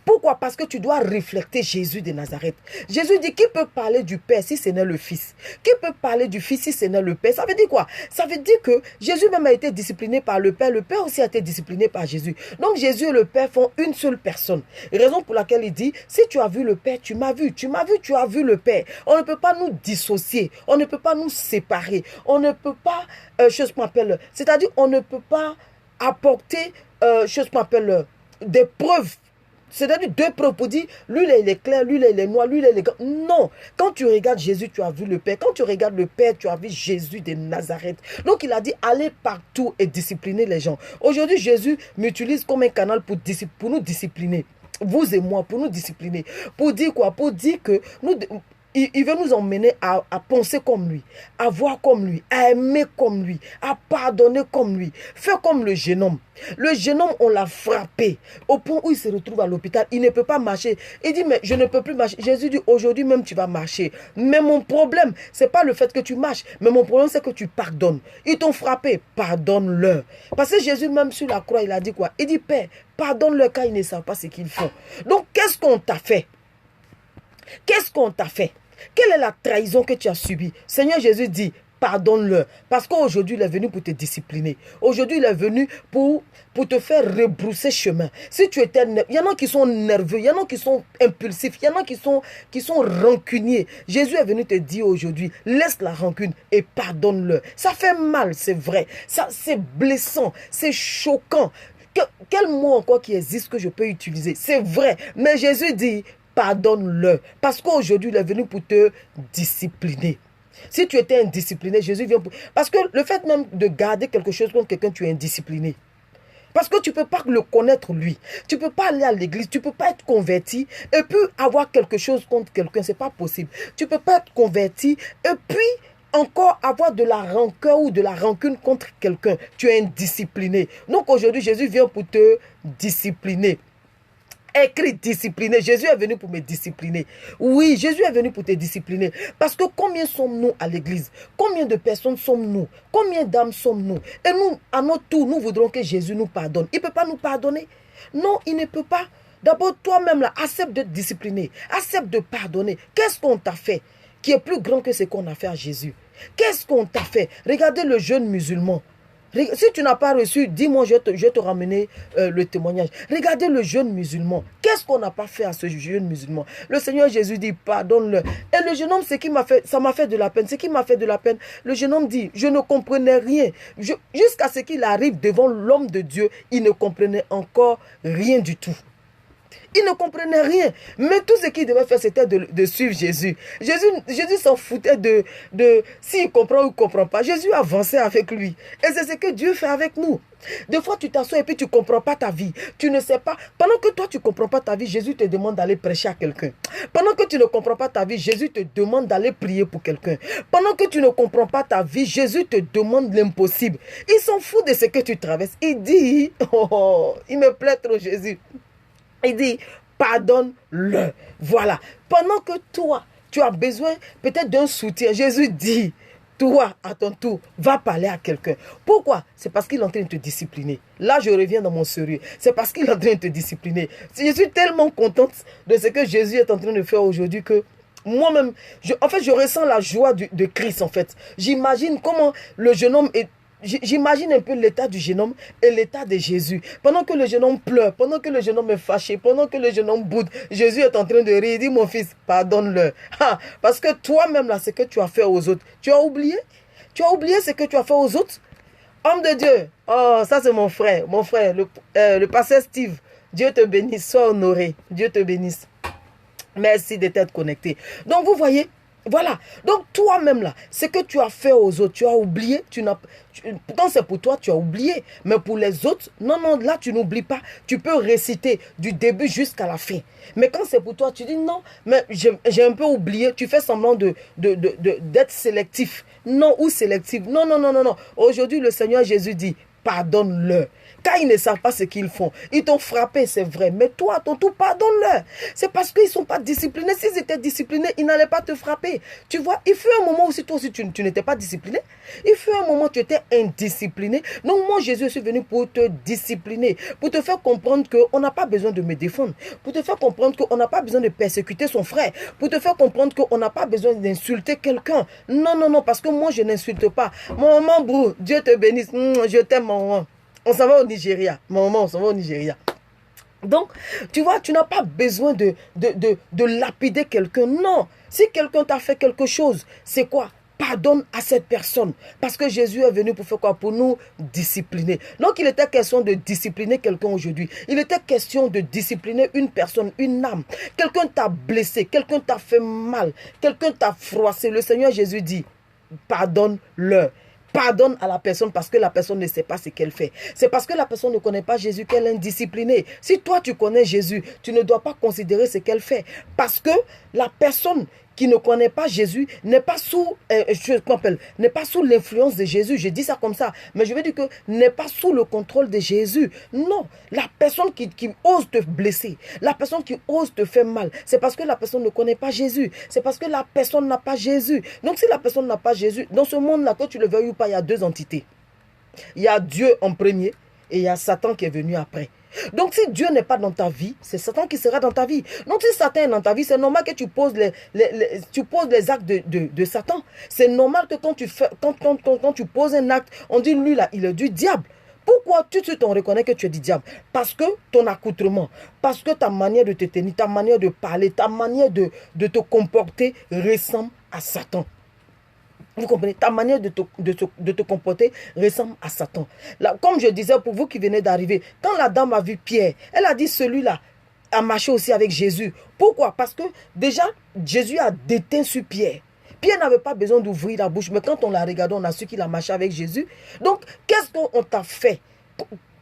Pourquoi? Parce que tu dois refléter Jésus de Nazareth. Jésus dit, qui peut parler du Père si ce n'est le Fils? Qui peut parler du Fils si ce n'est le Père? Ça veut dire quoi? Ça veut dire que Jésus même a été discipliné par le Père. Le Père aussi a été discipliné par Jésus. Donc Jésus et le Père font une seule personne. Raison pour laquelle il dit, si tu as vu le Père, tu m'as vu. Tu m'as vu, tu as vu le Père. On ne peut pas nous dissocier. On ne peut pas nous séparer. On ne peut pas, c'est-à-dire on ne peut pas apporter, des preuves. C'est-à-dire deux preuves pour dire, lui là il est clair, lui là il est noir, lui là il est grand. Non, quand tu regardes Jésus, tu as vu le Père. Quand tu regardes le Père, tu as vu Jésus de Nazareth. Donc il a dit, allez partout et discipliner les gens. Aujourd'hui, Jésus m'utilise comme un canal pour nous discipliner. Vous et moi, pour nous discipliner. Pour dire quoi? Pour dire que il veut nous emmener à penser comme lui, à voir comme lui, à aimer comme lui, à pardonner comme lui. Faire comme le jeune homme. Le jeune homme, on l'a frappé au point où il se retrouve à l'hôpital. Il ne peut pas marcher. Il dit, mais je ne peux plus marcher. Jésus dit, aujourd'hui même tu vas marcher. Mais mon problème, ce n'est pas le fait que tu marches. Mais mon problème, c'est que tu pardonnes. Ils t'ont frappé, pardonne-leur. Parce que Jésus, même sur la croix, il a dit quoi? Il dit, Père, pardonne-leur car ils ne savent pas ce qu'ils font. Donc, qu'est-ce qu'on t'a fait? Qu'est-ce qu'on t'a fait? Quelle est la trahison que tu as subie? Seigneur Jésus dit, pardonne-le. Parce qu'aujourd'hui, il est venu pour te discipliner. Aujourd'hui, il est venu pour te faire rebrousser chemin. Si tu étais nerveux, il y en a qui sont nerveux, il y en a qui sont impulsifs, il y en a qui sont rancuniers. Jésus est venu te dire aujourd'hui, laisse la rancune et pardonne-le. Ça fait mal, c'est vrai. Ça, c'est blessant, c'est choquant. Quel mot encore qui existe que je peux utiliser? C'est vrai. Mais Jésus dit, pardonne-le. Parce qu'aujourd'hui, il est venu pour te discipliner. Si tu étais indiscipliné, Jésus vient pour... Parce que le fait même de garder quelque chose contre quelqu'un, tu es indiscipliné. Parce que tu ne peux pas le connaître lui. Tu ne peux pas aller à l'église, tu ne peux pas être converti et puis avoir quelque chose contre quelqu'un. Ce n'est pas possible. Tu ne peux pas être converti et puis encore avoir de la rancœur ou de la rancune contre quelqu'un. Tu es indiscipliné. Donc aujourd'hui, Jésus vient pour te discipliner. Écrit discipliner. Jésus est venu pour me discipliner. Oui, Jésus est venu pour te discipliner. Parce que combien sommes-nous à l'église? Combien de personnes sommes-nous? Combien d'âmes sommes-nous? Et nous, à notre tour, nous voudrons que Jésus nous pardonne. Il ne peut pas nous pardonner. Non, il ne peut pas. D'abord, toi-même, là, accepte de te discipliner. Accepte de pardonner. Qu'est-ce qu'on t'a fait qui est plus grand que ce qu'on a fait à Jésus? Qu'est-ce qu'on t'a fait? Regardez le jeune musulman. Si tu n'as pas reçu, dis-moi, je vais te ramener le témoignage. Regardez le jeune musulman. Qu'est-ce qu'on n'a pas fait à ce jeune musulman? Le Seigneur Jésus dit, pardonne-le. Et le jeune homme, ça m'a fait de la peine. Ce qui m'a fait de la peine, le jeune homme dit, je ne comprenais rien. Jusqu'à ce qu'il arrive devant l'homme de Dieu, il ne comprenait encore rien du tout. Il ne comprenait rien. Mais tout ce qu'il devait faire, c'était de suivre Jésus. Jésus s'en foutait de s'il comprend ou il ne comprend pas. Jésus avançait avec lui. Et c'est ce que Dieu fait avec nous. Des fois, tu t'assois et puis tu ne comprends pas ta vie. Tu ne sais pas. Pendant que toi, tu ne comprends pas ta vie, Jésus te demande d'aller prêcher à quelqu'un. Pendant que tu ne comprends pas ta vie, Jésus te demande d'aller prier pour quelqu'un. Pendant que tu ne comprends pas ta vie, Jésus te demande l'impossible. Il s'en fout de ce que tu traverses. Il dit, oh, il me plaît trop Jésus. Il dit, pardonne-le. Voilà. Pendant que toi, tu as besoin peut-être d'un soutien, Jésus dit, toi, à ton tour, va parler à quelqu'un. Pourquoi? C'est parce qu'il est en train de te discipliner. Là, je reviens dans mon sérieux. C'est parce qu'il est en train de te discipliner. Je suis tellement contente de ce que Jésus est en train de faire aujourd'hui que moi-même, en fait, je ressens la joie de Christ, en fait. J'imagine comment le jeune homme est... J'imagine un peu l'état du jeune homme et l'état de Jésus. Pendant que le jeune homme pleure, pendant que le jeune homme est fâché, pendant que le jeune homme boude, Jésus est en train de rire. Il dit, mon fils, pardonne-le. Parce que toi-même, là, ce que tu as fait aux autres, tu as oublié? Tu as oublié ce que tu as fait aux autres? Homme de Dieu, oh, ça c'est mon frère, le pasteur Steve. Dieu te bénisse, sois honoré. Dieu te bénisse. Merci de t'être connecté. Donc, vous voyez, voilà. Donc, toi-même, là, ce que tu as fait aux autres, tu as oublié. Quand c'est pour toi, tu as oublié. Mais pour les autres, non, là, tu n'oublies pas. Tu peux réciter du début jusqu'à la fin. Mais quand c'est pour toi, tu dis non, mais j'ai un peu oublié. Tu fais semblant d'être sélectif. Non, ou sélectif. Non. Aujourd'hui, le Seigneur Jésus dit, pardonne-le. Car ils ne savent pas ce qu'ils font. Ils t'ont frappé, c'est vrai. Mais toi, à ton tour, pardonne-leur. C'est parce qu'ils ne sont pas disciplinés. S'ils étaient disciplinés, ils n'allaient pas te frapper. Tu vois, il fut un moment aussi, toi aussi, tu n'étais pas discipliné. Il fut un moment où tu étais indiscipliné. Donc moi, Jésus, je suis venu pour te discipliner. Pour te faire comprendre qu'on n'a pas besoin de me défendre. Pour te faire comprendre qu'on n'a pas besoin de persécuter son frère. Pour te faire comprendre qu'on n'a pas besoin d'insulter quelqu'un. Non, parce que moi, je n'insulte pas. Mon maman, brou, Dieu te bénisse. Je t'aime, mon maman. On s'en va au Nigeria. Maman, on s'en va au Nigeria. Donc, tu vois, tu n'as pas besoin de lapider quelqu'un. Non. Si quelqu'un t'a fait quelque chose, c'est quoi? Pardonne à cette personne. Parce que Jésus est venu pour faire quoi? Pour nous discipliner. Donc, il était question de discipliner quelqu'un aujourd'hui. Il était question de discipliner une personne, une âme. Quelqu'un t'a blessé, quelqu'un t'a fait mal, quelqu'un t'a froissé. Le Seigneur Jésus dit, pardonne-le. Pardonne à la personne parce que la personne ne sait pas ce qu'elle fait. C'est parce que la personne ne connaît pas Jésus qu'elle est indisciplinée. Si toi tu connais Jésus, tu ne dois pas considérer ce qu'elle fait. Parce que la personne qui ne connaît pas Jésus n'est pas sous l'influence de Jésus. Je dis ça comme ça. Mais je veux dire que n'est pas sous le contrôle de Jésus. Non. La personne qui ose te blesser, la personne qui ose te faire mal, c'est parce que la personne ne connaît pas Jésus. C'est parce que la personne n'a pas Jésus. Donc si la personne n'a pas Jésus, dans ce monde-là, que tu le veuilles ou pas, il y a deux entités. Il y a Dieu en premier et il y a Satan qui est venu après. Donc si Dieu n'est pas dans ta vie, c'est Satan qui sera dans ta vie. Donc si Satan est dans ta vie, c'est normal que tu poses les actes de Satan. C'est normal que quand tu poses un acte, on dit lui là, il est du diable. Pourquoi tout de suite on reconnaît que tu es du diable? Parce que ton accoutrement, parce que ta manière de te tenir, ta manière de parler, ta manière de te comporter ressemble à Satan. Vous comprenez? Ta manière de te comporter ressemble à Satan. Là, comme je disais, pour vous qui venez d'arriver, quand la dame a vu Pierre, elle a dit celui-là a marché aussi avec Jésus. Pourquoi? Parce que déjà, Jésus a déteint sur Pierre. Pierre n'avait pas besoin d'ouvrir la bouche, mais quand on l'a regardé, on a su qu'il a marché avec Jésus. Donc, qu'est-ce qu'on t'a fait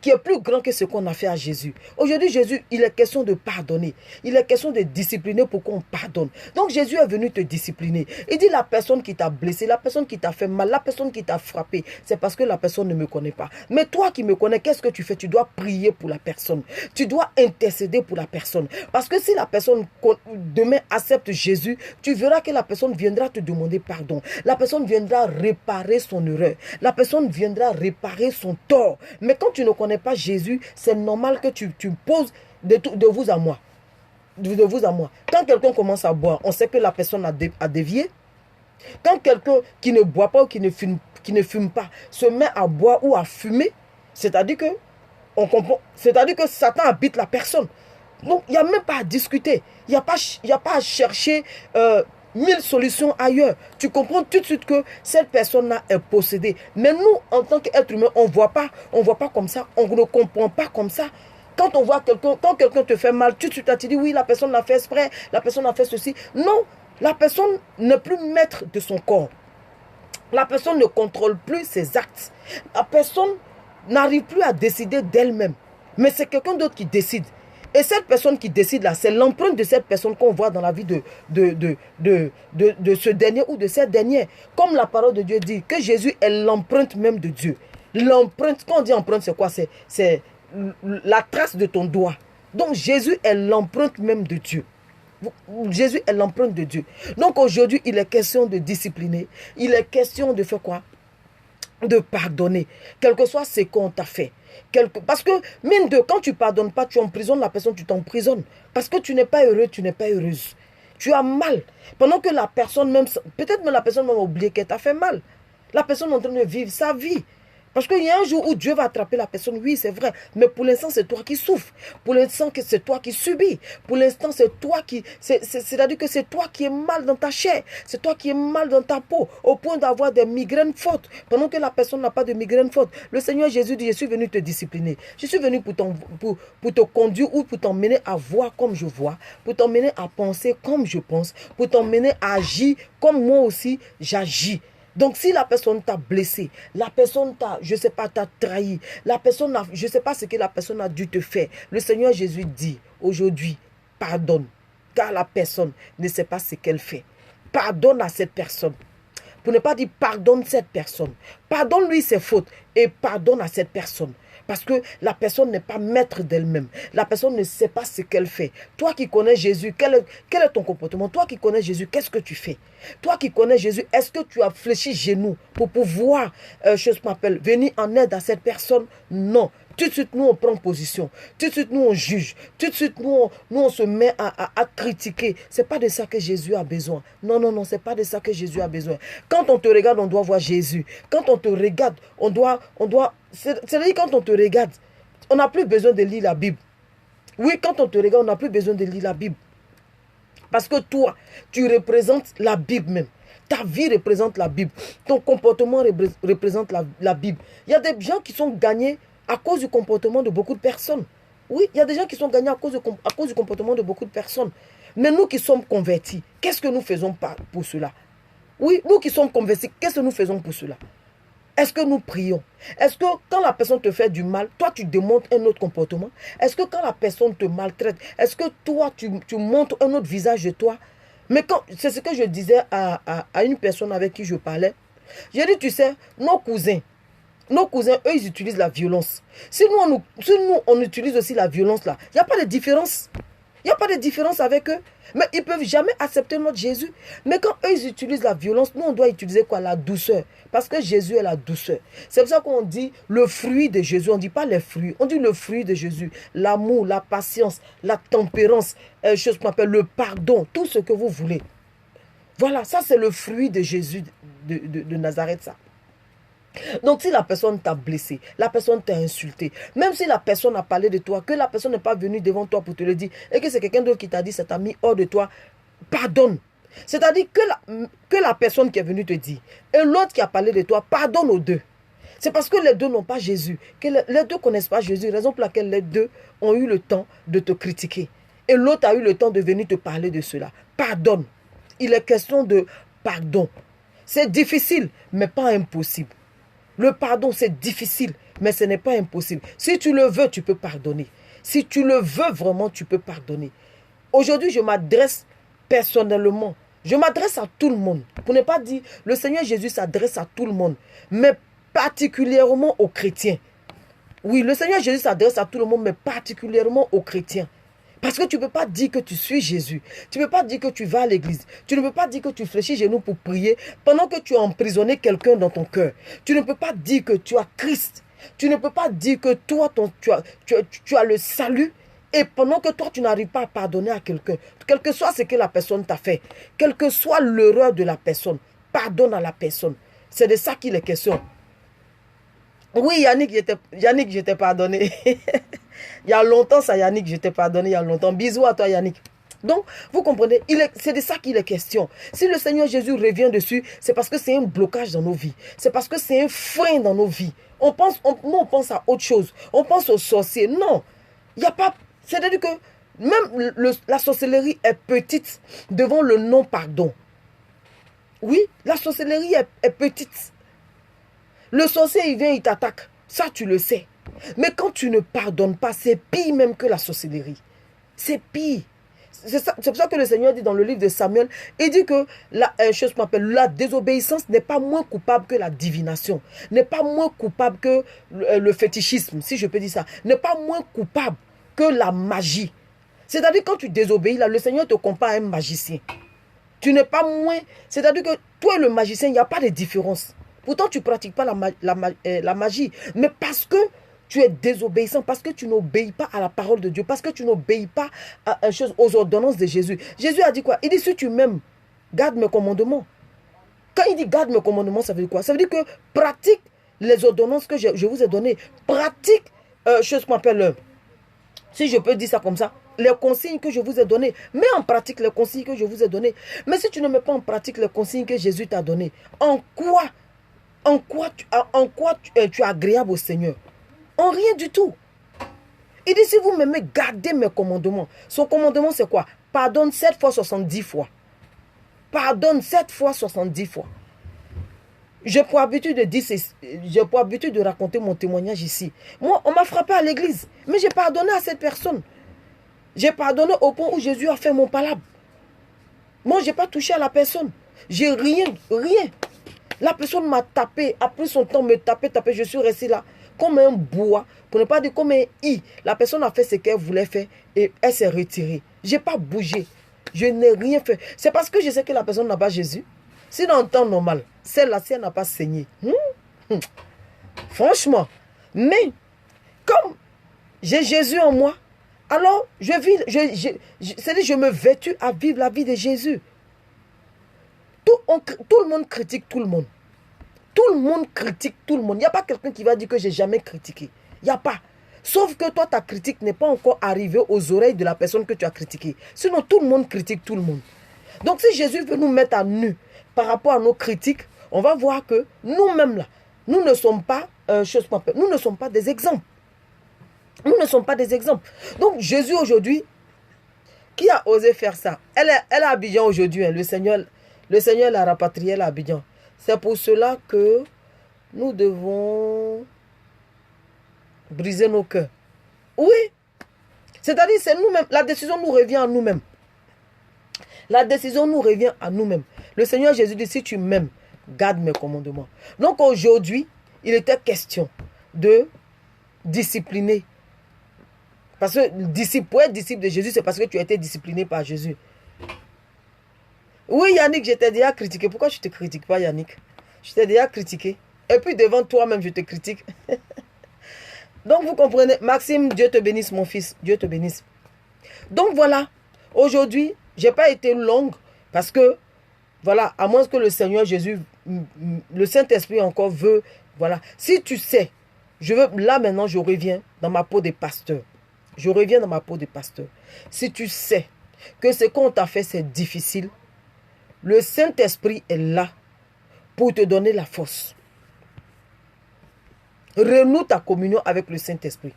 qui est plus grand que ce qu'on a fait à Jésus? Aujourd'hui, Jésus, il est question de pardonner. Il est question de discipliner pour qu'on pardonne. Donc, Jésus est venu te discipliner. Il dit la personne qui t'a blessé, la personne qui t'a fait mal, la personne qui t'a frappé, c'est parce que la personne ne me connaît pas. Mais toi qui me connais, qu'est-ce que tu fais? Tu dois prier pour la personne. Tu dois intercéder pour la personne. Parce que si la personne demain accepte Jésus, tu verras que la personne viendra te demander pardon. La personne viendra réparer son erreur. La personne viendra réparer son tort. Mais quand tu ne connais pas Jésus, c'est normal que tu poses de vous à moi. De vous à moi. Quand quelqu'un commence à boire, on sait que la personne a dévié. Quand quelqu'un qui ne boit pas ou qui ne fume pas se met à boire ou à fumer, c'est-à-dire que Satan habite la personne. Donc, il n'y a même pas à discuter. Il n'y a pas à chercher 1000 solutions ailleurs. Tu comprends tout de suite que cette personne-là est possédée. Mais nous, en tant qu'être humain, on ne voit pas comme ça. On ne comprend pas comme ça. Quand on voit quand quelqu'un te fait mal, tout de suite, tu dis oui, la personne l'a fait exprès, la personne a fait ceci. Non, la personne n'est plus maître de son corps. La personne ne contrôle plus ses actes. La personne n'arrive plus à décider d'elle-même. Mais c'est quelqu'un d'autre qui décide. Et cette personne qui décide là, c'est l'empreinte de cette personne qu'on voit dans la vie de ce dernier ou de cette dernière. Comme la parole de Dieu dit, que Jésus est l'empreinte même de Dieu. L'empreinte, quand on dit empreinte, c'est quoi? C'est la trace de ton doigt. Donc Jésus est l'empreinte même de Dieu. Jésus est l'empreinte de Dieu. Donc aujourd'hui, il est question de discipliner. Il est question de faire quoi? De pardonner, quel que soit ce qu'on t'a fait. Parce que, mine de, quand tu ne pardonnes pas, tu emprisonnes la personne, tu t'emprisonnes. Parce que tu n'es pas heureux, tu n'es pas heureuse. Tu as mal. Pendant que la personne même, peut-être même la personne même a oublié qu'elle t'a fait mal. La personne est en train de vivre sa vie. Parce qu'il y a un jour où Dieu va attraper la personne, oui, c'est vrai. Mais pour l'instant, c'est toi qui souffres. Pour l'instant, c'est toi qui subis. Pour l'instant, c'est toi qui... C'est-à-dire que c'est toi qui es mal dans ta chair. C'est toi qui es mal dans ta peau. Au point d'avoir des migraines fortes. Pendant que la personne n'a pas de migraines fortes. Le Seigneur Jésus dit, je suis venu te discipliner. Je suis venu pour te conduire ou pour t'emmener à voir comme je vois. Pour t'emmener à penser comme je pense. Pour t'emmener à agir comme moi aussi j'agis. Donc, si la personne t'a blessé, la personne t'a, je ne sais pas, t'a trahi, la personne a, je ne sais pas ce que la personne a dû te faire. Le Seigneur Jésus dit, aujourd'hui, pardonne, car la personne ne sait pas ce qu'elle fait. Pardonne à cette personne. Pour ne pas dire pardonne cette personne. Pardonne-lui ses fautes et pardonne à cette personne. Parce que la personne n'est pas maître d'elle-même. La personne ne sait pas ce qu'elle fait. Toi qui connais Jésus, quel est ton comportement? Toi qui connais Jésus, qu'est-ce que tu fais? Toi qui connais Jésus, est-ce que tu as fléchi genoux pour pouvoir, venir en aide à cette personne? Non. Tout de suite, nous, on prend position. Tout de suite, nous, on juge. Tout de suite, nous, on se met à critiquer. Ce n'est pas de ça que Jésus a besoin. Non, non, non, ce n'est pas de ça que Jésus a besoin. Quand on te regarde, on doit voir Jésus. Quand on te regarde, on doit c'est-à-dire quand on te regarde, on n'a plus besoin de lire la Bible. Oui, quand on te regarde, on n'a plus besoin de lire la Bible. Parce que toi, tu représentes la Bible même. Ta vie représente la Bible. Ton comportement représente la Bible. Il y a des gens qui sont gagnés à cause du comportement de beaucoup de personnes. Oui, il y a des gens qui sont gagnés à cause du comportement de beaucoup de personnes. Mais nous qui sommes convertis, qu'est-ce que nous faisons pour cela? Oui, nous qui sommes convertis, qu'est-ce que nous faisons pour cela? Est-ce que nous prions? Est-ce que quand la personne te fait du mal, toi tu démontres un autre comportement? Est-ce que quand la personne te maltraite, est-ce que toi tu montres un autre visage de toi? Mais c'est ce que je disais à une personne avec qui je parlais. J'ai dit, tu sais, nos cousins, eux, ils utilisent la violence. Si nous, on utilise aussi la violence là, il n'y a pas de différence. Il n'y a pas de différence avec eux. Mais ils ne peuvent jamais accepter notre Jésus. Mais quand eux, ils utilisent la violence, nous, on doit utiliser quoi? La douceur. Parce que Jésus est la douceur. C'est pour ça qu'on dit le fruit de Jésus. On ne dit pas les fruits. On dit le fruit de Jésus. L'amour, la patience, la tempérance, chose qu'on appelle le pardon. Tout ce que vous voulez. Voilà, ça c'est le fruit de Jésus de Nazareth, ça. Donc si la personne t'a blessé, la personne t'a insulté, même si la personne a parlé de toi, que la personne n'est pas venue devant toi pour te le dire, et que c'est quelqu'un d'autre qui t'a dit, ça t'a mis hors de toi, pardonne. C'est-à-dire que la personne qui est venue te dire, et l'autre qui a parlé de toi, pardonne aux deux. C'est parce que les deux n'ont pas Jésus, que les deux ne connaissent pas Jésus, raison pour laquelle les deux ont eu le temps de te critiquer. Et l'autre a eu le temps de venir te parler de cela. Pardonne. Il est question de pardon. C'est difficile, mais pas impossible. Le pardon, c'est difficile, mais ce n'est pas impossible. Si tu le veux, tu peux pardonner. Si tu le veux vraiment, tu peux pardonner. Aujourd'hui, je m'adresse personnellement. Je m'adresse à tout le monde. Pour ne pas dire, le Seigneur Jésus s'adresse à tout le monde, mais particulièrement aux chrétiens. Oui, le Seigneur Jésus s'adresse à tout le monde, mais particulièrement aux chrétiens. Parce que tu ne peux pas dire que tu suis Jésus. Tu ne peux pas dire que tu vas à l'église. Tu ne peux pas dire que tu fléchis genoux pour prier pendant que tu as emprisonné quelqu'un dans ton cœur. Tu ne peux pas dire que tu as Christ. Tu ne peux pas dire que toi, tu as le salut. Et pendant que toi, tu n'arrives pas à pardonner à quelqu'un. Quel que soit ce que la personne t'a fait. Quelle que soit l'erreur de la personne. Pardonne à la personne. C'est de ça qu'il est question. Oui, Yannick, je t'ai pardonné. Il y a longtemps, ça, Yannick, je t'ai pardonné il y a longtemps. Bisous à toi, Yannick. Donc, vous comprenez, c'est de ça qu'il est question. Si le Seigneur Jésus revient dessus, c'est parce que c'est un blocage dans nos vies. C'est parce que c'est un frein dans nos vies. On pense à autre chose. On pense aux sorciers. Non, il n'y a pas... C'est-à-dire que même la sorcellerie est petite devant le non-pardon. Oui, la sorcellerie est petite. Le sorcier, il vient, il t'attaque. Ça, tu le sais. Mais quand tu ne pardonnes pas, c'est pire même que la sorcellerie. C'est pire. C'est pour ça que le Seigneur dit dans le livre de Samuel, il dit que la désobéissance n'est pas moins coupable que la divination. N'est pas moins coupable que le fétichisme, si je peux dire ça. N'est pas moins coupable que la magie. C'est-à-dire quand tu désobéis, là, le Seigneur te compare à un magicien. Tu n'es pas moins... C'est-à-dire que toi et le magicien, il n'y a pas de différence. Pourtant, tu ne pratiques pas la magie. Mais parce que tu es désobéissant, parce que tu n'obéis pas à la parole de Dieu, parce que tu n'obéis pas aux ordonnances de Jésus. Jésus a dit quoi? Il dit, si tu m'aimes, garde mes commandements. Quand il dit garde mes commandements, ça veut dire quoi? Ça veut dire que pratique les ordonnances que je vous ai données. Pratique, chose qu'on appelle, si je peux dire ça comme ça, les consignes que je vous ai données. Mets en pratique les consignes que je vous ai données. Mais si tu ne mets pas en pratique les consignes que Jésus t'a données, en quoi tu es agréable au Seigneur? En rien du tout. Il dit, si vous m'aimez, gardez mes commandements. Son commandement, c'est quoi? Pardonne 7 fois 70 fois. Pardonne 7 fois 70 fois. J'ai pour habitude de raconter mon témoignage ici. Moi, on m'a frappé à l'église. Mais j'ai pardonné à cette personne. J'ai pardonné au point où Jésus a fait mon palabre. Moi, je n'ai pas touché à la personne. J'ai rien. La personne m'a tapé, a pris son temps, me taper. Je suis resté là comme un bois, pour ne pas dire comme un i. La personne a fait ce qu'elle voulait faire et elle s'est retirée. Je n'ai pas bougé. Je n'ai rien fait. C'est parce que je sais que la personne n'a pas Jésus. Si dans le temps normal, celle-là, si elle n'a pas saigné. Franchement. Mais, comme j'ai Jésus en moi, alors je me vêtus à vivre la vie de Jésus. Tout le monde critique tout le monde. Tout le monde critique tout le monde. Il n'y a pas quelqu'un qui va dire que j'ai jamais critiqué. Il n'y a pas. Sauf que toi, ta critique n'est pas encore arrivée aux oreilles de la personne que tu as critiquée. Sinon, tout le monde critique tout le monde. Donc, si Jésus veut nous mettre à nu par rapport à nos critiques, on va voir que nous-mêmes là, nous ne sommes pas nous ne sommes pas des exemples. Nous ne sommes pas des exemples. Donc, Jésus aujourd'hui, qui a osé faire ça? Elle est à Abidjan aujourd'hui. Hein. Le Seigneur l'a rapatriée à Abidjan. C'est pour cela que nous devons briser nos cœurs. Oui. C'est-à-dire, c'est nous-mêmes. La décision nous revient à nous-mêmes. La décision nous revient à nous-mêmes. Le Seigneur Jésus dit, si tu m'aimes, garde mes commandements. Donc aujourd'hui, il était question de discipliner. Parce que pour être disciple de Jésus, c'est parce que tu as été discipliné par Jésus. Oui, Yannick, je t'ai déjà critiqué. Pourquoi je ne te critique pas, Yannick? Je t'ai déjà critiqué. Et puis devant toi-même, je te critique. Donc vous comprenez, Maxime, Dieu te bénisse, mon fils. Dieu te bénisse. Donc voilà, aujourd'hui, je n'ai pas été longue parce que, voilà, à moins que le Seigneur Jésus, le Saint-Esprit encore veut, voilà. Si tu sais, là maintenant, je reviens dans ma peau de pasteur. Je reviens dans ma peau de pasteur. Si tu sais que ce qu'on t'a fait, c'est difficile, le Saint-Esprit est là pour te donner la force. Renoue ta communion avec le Saint-Esprit.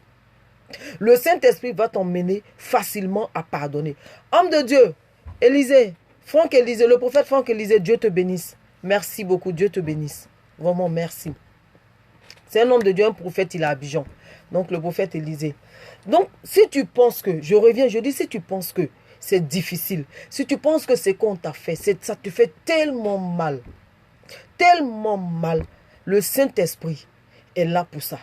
Le Saint-Esprit va t'emmener facilement à pardonner. Homme de Dieu, Élisée, Franck Élisée, le prophète Franck Élisée, Dieu te bénisse. Merci beaucoup, Dieu te bénisse. Vraiment, merci. C'est un homme de Dieu, un prophète, il est à Abidjan. Donc, le prophète Élisée. Donc, si tu penses que, je reviens, je dis, si tu penses que c'est difficile, si tu penses que c'est qu'on t'a fait, ça te fait tellement mal, le Saint-Esprit est là pour ça.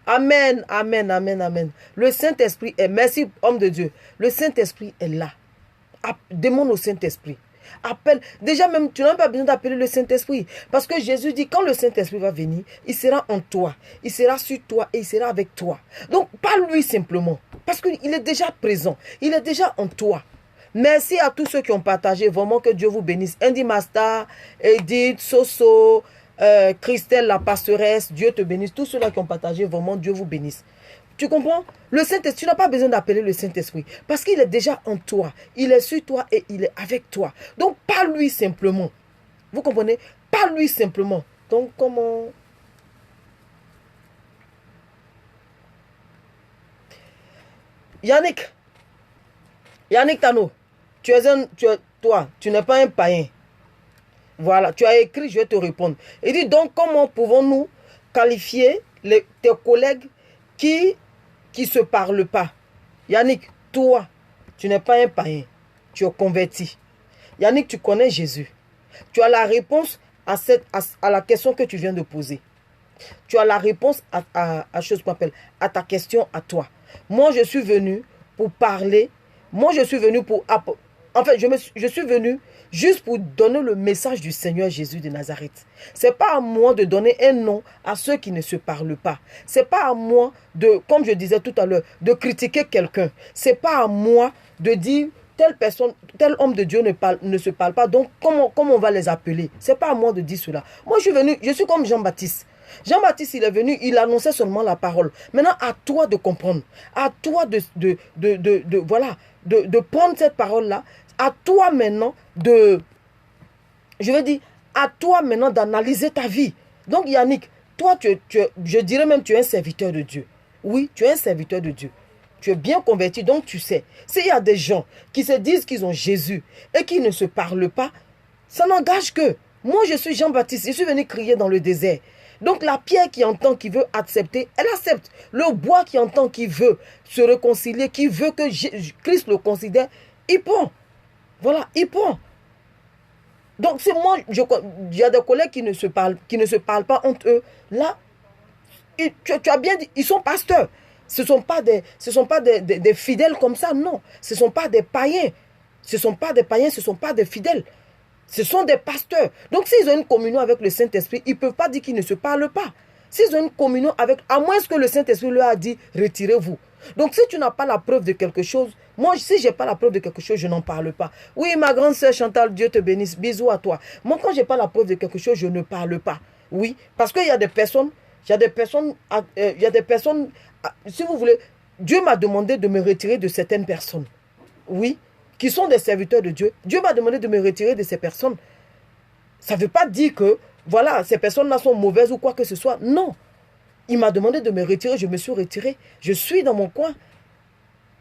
Amen, amen, amen, amen. Le Saint-Esprit est, merci homme de Dieu, le Saint-Esprit est là. Demande au Saint-Esprit. Appelle. Déjà même, tu n'as pas besoin d'appeler le Saint-Esprit. Parce que Jésus dit, quand le Saint-Esprit va venir, il sera en toi. Il sera sur toi et il sera avec toi. Donc, parle-lui simplement. Parce qu'il est déjà présent. Il est déjà en toi. Merci à tous ceux qui ont partagé. Vraiment que Dieu vous bénisse. Andy Master, Edith, Soso, Christelle, la pastoresse. Dieu te bénisse. Tous ceux-là qui ont partagé, vraiment, Dieu vous bénisse. Tu comprends? Le Saint-Esprit, tu n'as pas besoin d'appeler le Saint-Esprit. Parce qu'il est déjà en toi. Il est sur toi et il est avec toi. Donc, parle-lui simplement. Vous comprenez? Parle-lui simplement. Donc, comment... Yannick Tano, toi, tu n'es pas un païen. Voilà, tu as écrit, je vais te répondre. Il dit donc, comment pouvons-nous qualifier tes collègues qui se parlent pas? Yannick, toi, tu n'es pas un païen. Tu es converti. Yannick, tu connais Jésus. Tu as la réponse à la question que tu viens de poser. Tu as la réponse à ta question à toi. Moi, je suis venu pour parler. Moi, je suis venu pour... En fait, je suis venu juste pour donner le message du Seigneur Jésus de Nazareth. Ce n'est pas à moi de donner un nom à ceux qui ne se parlent pas. Ce n'est pas à moi de, comme je disais tout à l'heure, de critiquer quelqu'un. Ce n'est pas à moi de dire telle personne, tel homme de Dieu ne se parle pas. Donc, comment on va les appeler? Ce n'est pas à moi de dire cela. Moi, je suis comme Jean-Baptiste. Jean-Baptiste, il est venu, il annonçait seulement la parole. Maintenant, à toi de comprendre. À toi de prendre cette parole-là. À toi maintenant à toi maintenant d'analyser ta vie. Donc Yannick, toi, je dirais même tu es un serviteur de Dieu. Oui, tu es un serviteur de Dieu. Tu es bien converti, donc tu sais. S'il y a des gens qui se disent qu'ils ont Jésus et qui ne se parlent pas, ça n'engage que. Moi, je suis Jean-Baptiste, je suis venu crier dans le désert. Donc la pierre qui entend, qui veut accepter, elle accepte. Le bois qui entend, qui veut se réconcilier, qui veut que Christ le considère, il prend. Voilà, il prend. Donc, c'est moi, il y a des collègues qui ne se parlent pas entre eux. Là, tu as bien dit, ils sont pasteurs. Ce ne sont pas des fidèles comme ça, non. Ce ne sont pas des païens. Ce ne sont pas des païens, ce ne sont pas des fidèles. Ce sont des pasteurs. Donc, s'ils ont une communion avec le Saint-Esprit, ils ne peuvent pas dire qu'ils ne se parlent pas. S'ils ont une communion avec... À moins que le Saint-Esprit leur a dit, retirez-vous. Donc, si tu n'as pas la preuve de quelque chose, moi, si je n'ai pas la preuve de quelque chose, je n'en parle pas. Oui, ma grande sœur Chantal, Dieu te bénisse. Bisous à toi. Moi, quand je n'ai pas la preuve de quelque chose, je ne parle pas. Oui, parce qu'il y a des personnes, si vous voulez, Dieu m'a demandé de me retirer de certaines personnes. Oui, qui sont des serviteurs de Dieu. Dieu m'a demandé de me retirer de ces personnes. Ça ne veut pas dire que, voilà, ces personnes-là sont mauvaises ou quoi que ce soit. Non. Il m'a demandé de me retirer, je me suis retiré. Je suis dans mon coin.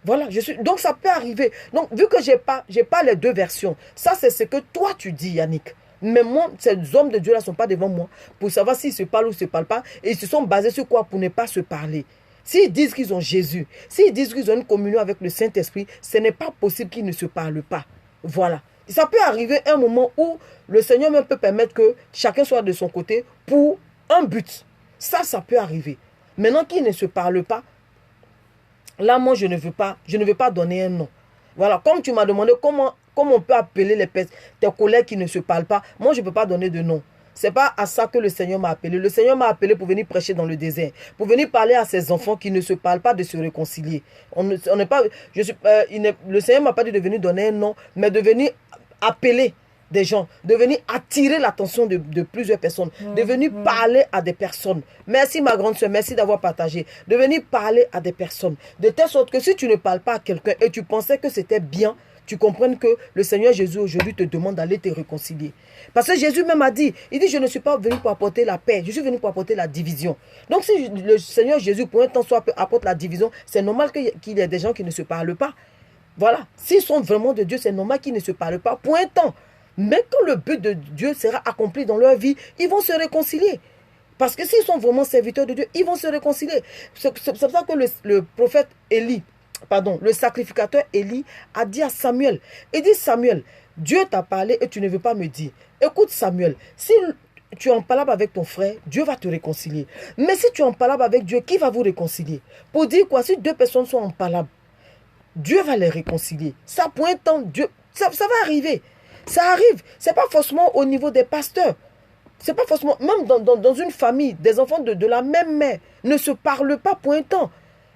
Voilà, donc ça peut arriver. Donc, vu que je n'ai pas les deux versions, ça c'est ce que toi tu dis, Yannick. Mais moi, ces hommes de Dieu-là ne sont pas devant moi pour savoir s'ils se parlent ou ne se parlent pas. Et ils se sont basés sur quoi pour ne pas se parler. S'ils disent qu'ils ont Jésus, s'ils disent qu'ils ont une communion avec le Saint-Esprit, ce n'est pas possible qu'ils ne se parlent pas. Voilà. Ça peut arriver un moment où le Seigneur même peut permettre que chacun soit de son côté pour un but. Ça peut arriver. Maintenant qu'ils ne se parlent pas, là, moi, je ne veux pas donner un nom. Voilà, comme tu m'as demandé comment on peut appeler tes collègues qui ne se parlent pas, moi, je ne peux pas donner de nom. Ce n'est pas à ça que le Seigneur m'a appelé. Le Seigneur m'a appelé pour venir prêcher dans le désert, pour venir parler à ses enfants qui ne se parlent pas de se réconcilier. Le Seigneur ne m'a pas dit de venir donner un nom, mais de venir appeler des gens, de venir attirer l'attention de plusieurs personnes, de venir parler à des personnes. Merci ma grande soeur, merci d'avoir partagé. De venir parler à des personnes. De telle sorte que si tu ne parles pas à quelqu'un et tu pensais que c'était bien, tu comprennes que le Seigneur Jésus aujourd'hui te demande d'aller te réconcilier. Parce que Jésus même a dit, il dit je ne suis pas venu pour apporter la paix, je suis venu pour apporter la division. Donc si le Seigneur Jésus pour un temps soit apporte la division, c'est normal qu'il y ait des gens qui ne se parlent pas. Voilà, s'ils sont vraiment de Dieu, c'est normal qu'ils ne se parlent pas pour un temps. Mais quand le but de Dieu sera accompli dans leur vie, ils vont se réconcilier. Parce que s'ils sont vraiment serviteurs de Dieu, ils vont se réconcilier. C'est pour ça que le prophète Élie, le sacrificateur Élie a dit à Samuel, il dit Samuel, Dieu t'a parlé et tu ne veux pas me dire. Écoute Samuel, si tu es en palabre avec ton frère, Dieu va te réconcilier. Mais si tu es en palabre avec Dieu, qui va vous réconcilier? Pour dire quoi? Si deux personnes sont en palabre, Dieu va les réconcilier. Ça pour un temps, Dieu, ça va arriver. Ça arrive. Ce n'est pas forcément au niveau des pasteurs. C'est pas forcément, même dans une famille, des enfants de la même mère ne se parlent pas pour un temps.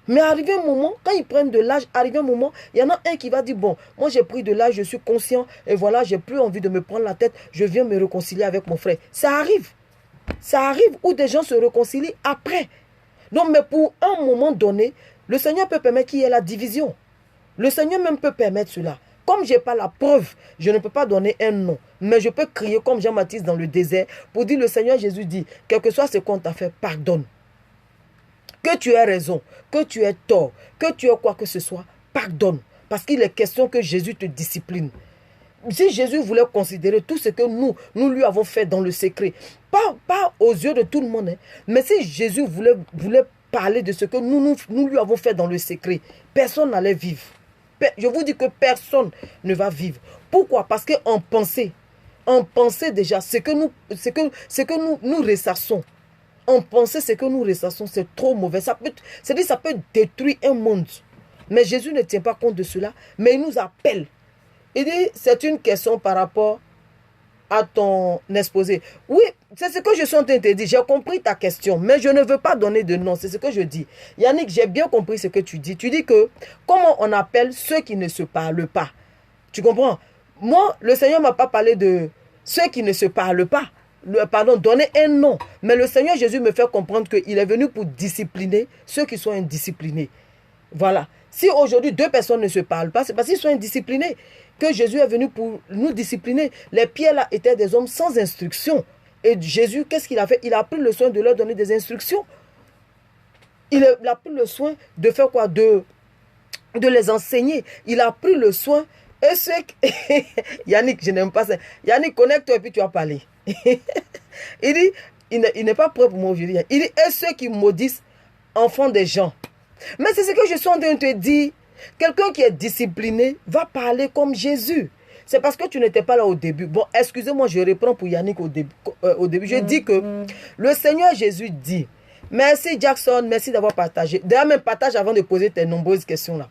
Mais arrivé un moment, quand ils prennent de l'âge, arrivé un moment, il y en a un qui va dire, bon, moi j'ai pris de l'âge, je suis conscient, et voilà, j'ai plus envie de me prendre la tête, je viens me réconcilier avec mon frère. Ça arrive. Ça arrive où des gens se réconcilient après. Donc, mais pour un moment donné, le Seigneur peut permettre qu'il y ait la division. Le Seigneur même peut permettre cela. Comme je n'ai pas la preuve, je ne peux pas donner un nom. Mais je peux crier comme Jean-Baptiste dans le désert pour dire, le Seigneur Jésus dit, quel que soit ce qu'on t'a fait, pardonne. Que tu aies raison, que tu aies tort, que tu aies quoi que ce soit, pardonne. Parce qu'il est question que Jésus te discipline. Si Jésus voulait considérer tout ce que nous lui avons fait dans le secret, pas aux yeux de tout le monde, mais si Jésus voulait parler de ce que nous lui avons fait dans le secret, personne n'allait vivre. Je vous dis que personne ne va vivre. Pourquoi? Parce qu'en pensée déjà, ce que nous ressassons, en pensée, ce que nous ressassons, c'est trop mauvais. Ça peut détruire un monde. Mais Jésus ne tient pas compte de cela, mais il nous appelle. Il dit, c'est une question par rapport à ton exposé. Oui, c'est ce que je suis en train de te dire. J'ai compris ta question, mais je ne veux pas donner de nom. C'est ce que je dis. Yannick, j'ai bien compris ce que tu dis. Tu dis que comment on appelle ceux qui ne se parlent pas. Tu comprends? Moi, le Seigneur ne m'a pas parlé de ceux qui ne se parlent pas. Pardon, donner un nom. Mais le Seigneur Jésus me fait comprendre qu'il est venu pour discipliner ceux qui sont indisciplinés. Voilà. Si aujourd'hui 2 personnes ne se parlent pas, c'est parce qu'ils sont indisciplinés que Jésus est venu pour nous discipliner. Les pierres là étaient des hommes sans instruction. Et Jésus, qu'est-ce qu'il a fait? Il a pris le soin de leur donner des instructions. Il a pris le soin de faire quoi? De les enseigner. Il a pris le soin. Et ceux Yannick, je n'aime pas ça. Yannick, connecte-toi et puis tu vas parler. Il dit, il n'est pas prêt pour mon vieux. Il dit, et ceux qui maudissent, enfants des gens. Mais c'est ce que je suis en train de te dire. Quelqu'un qui est discipliné va parler comme Jésus. C'est parce que tu n'étais pas là au début. Bon, excusez-moi, je reprends pour Yannick au début. Je dis que le Seigneur Jésus dit, merci Jackson, merci d'avoir partagé. D'ailleurs, même partage avant de poser tes nombreuses questions là.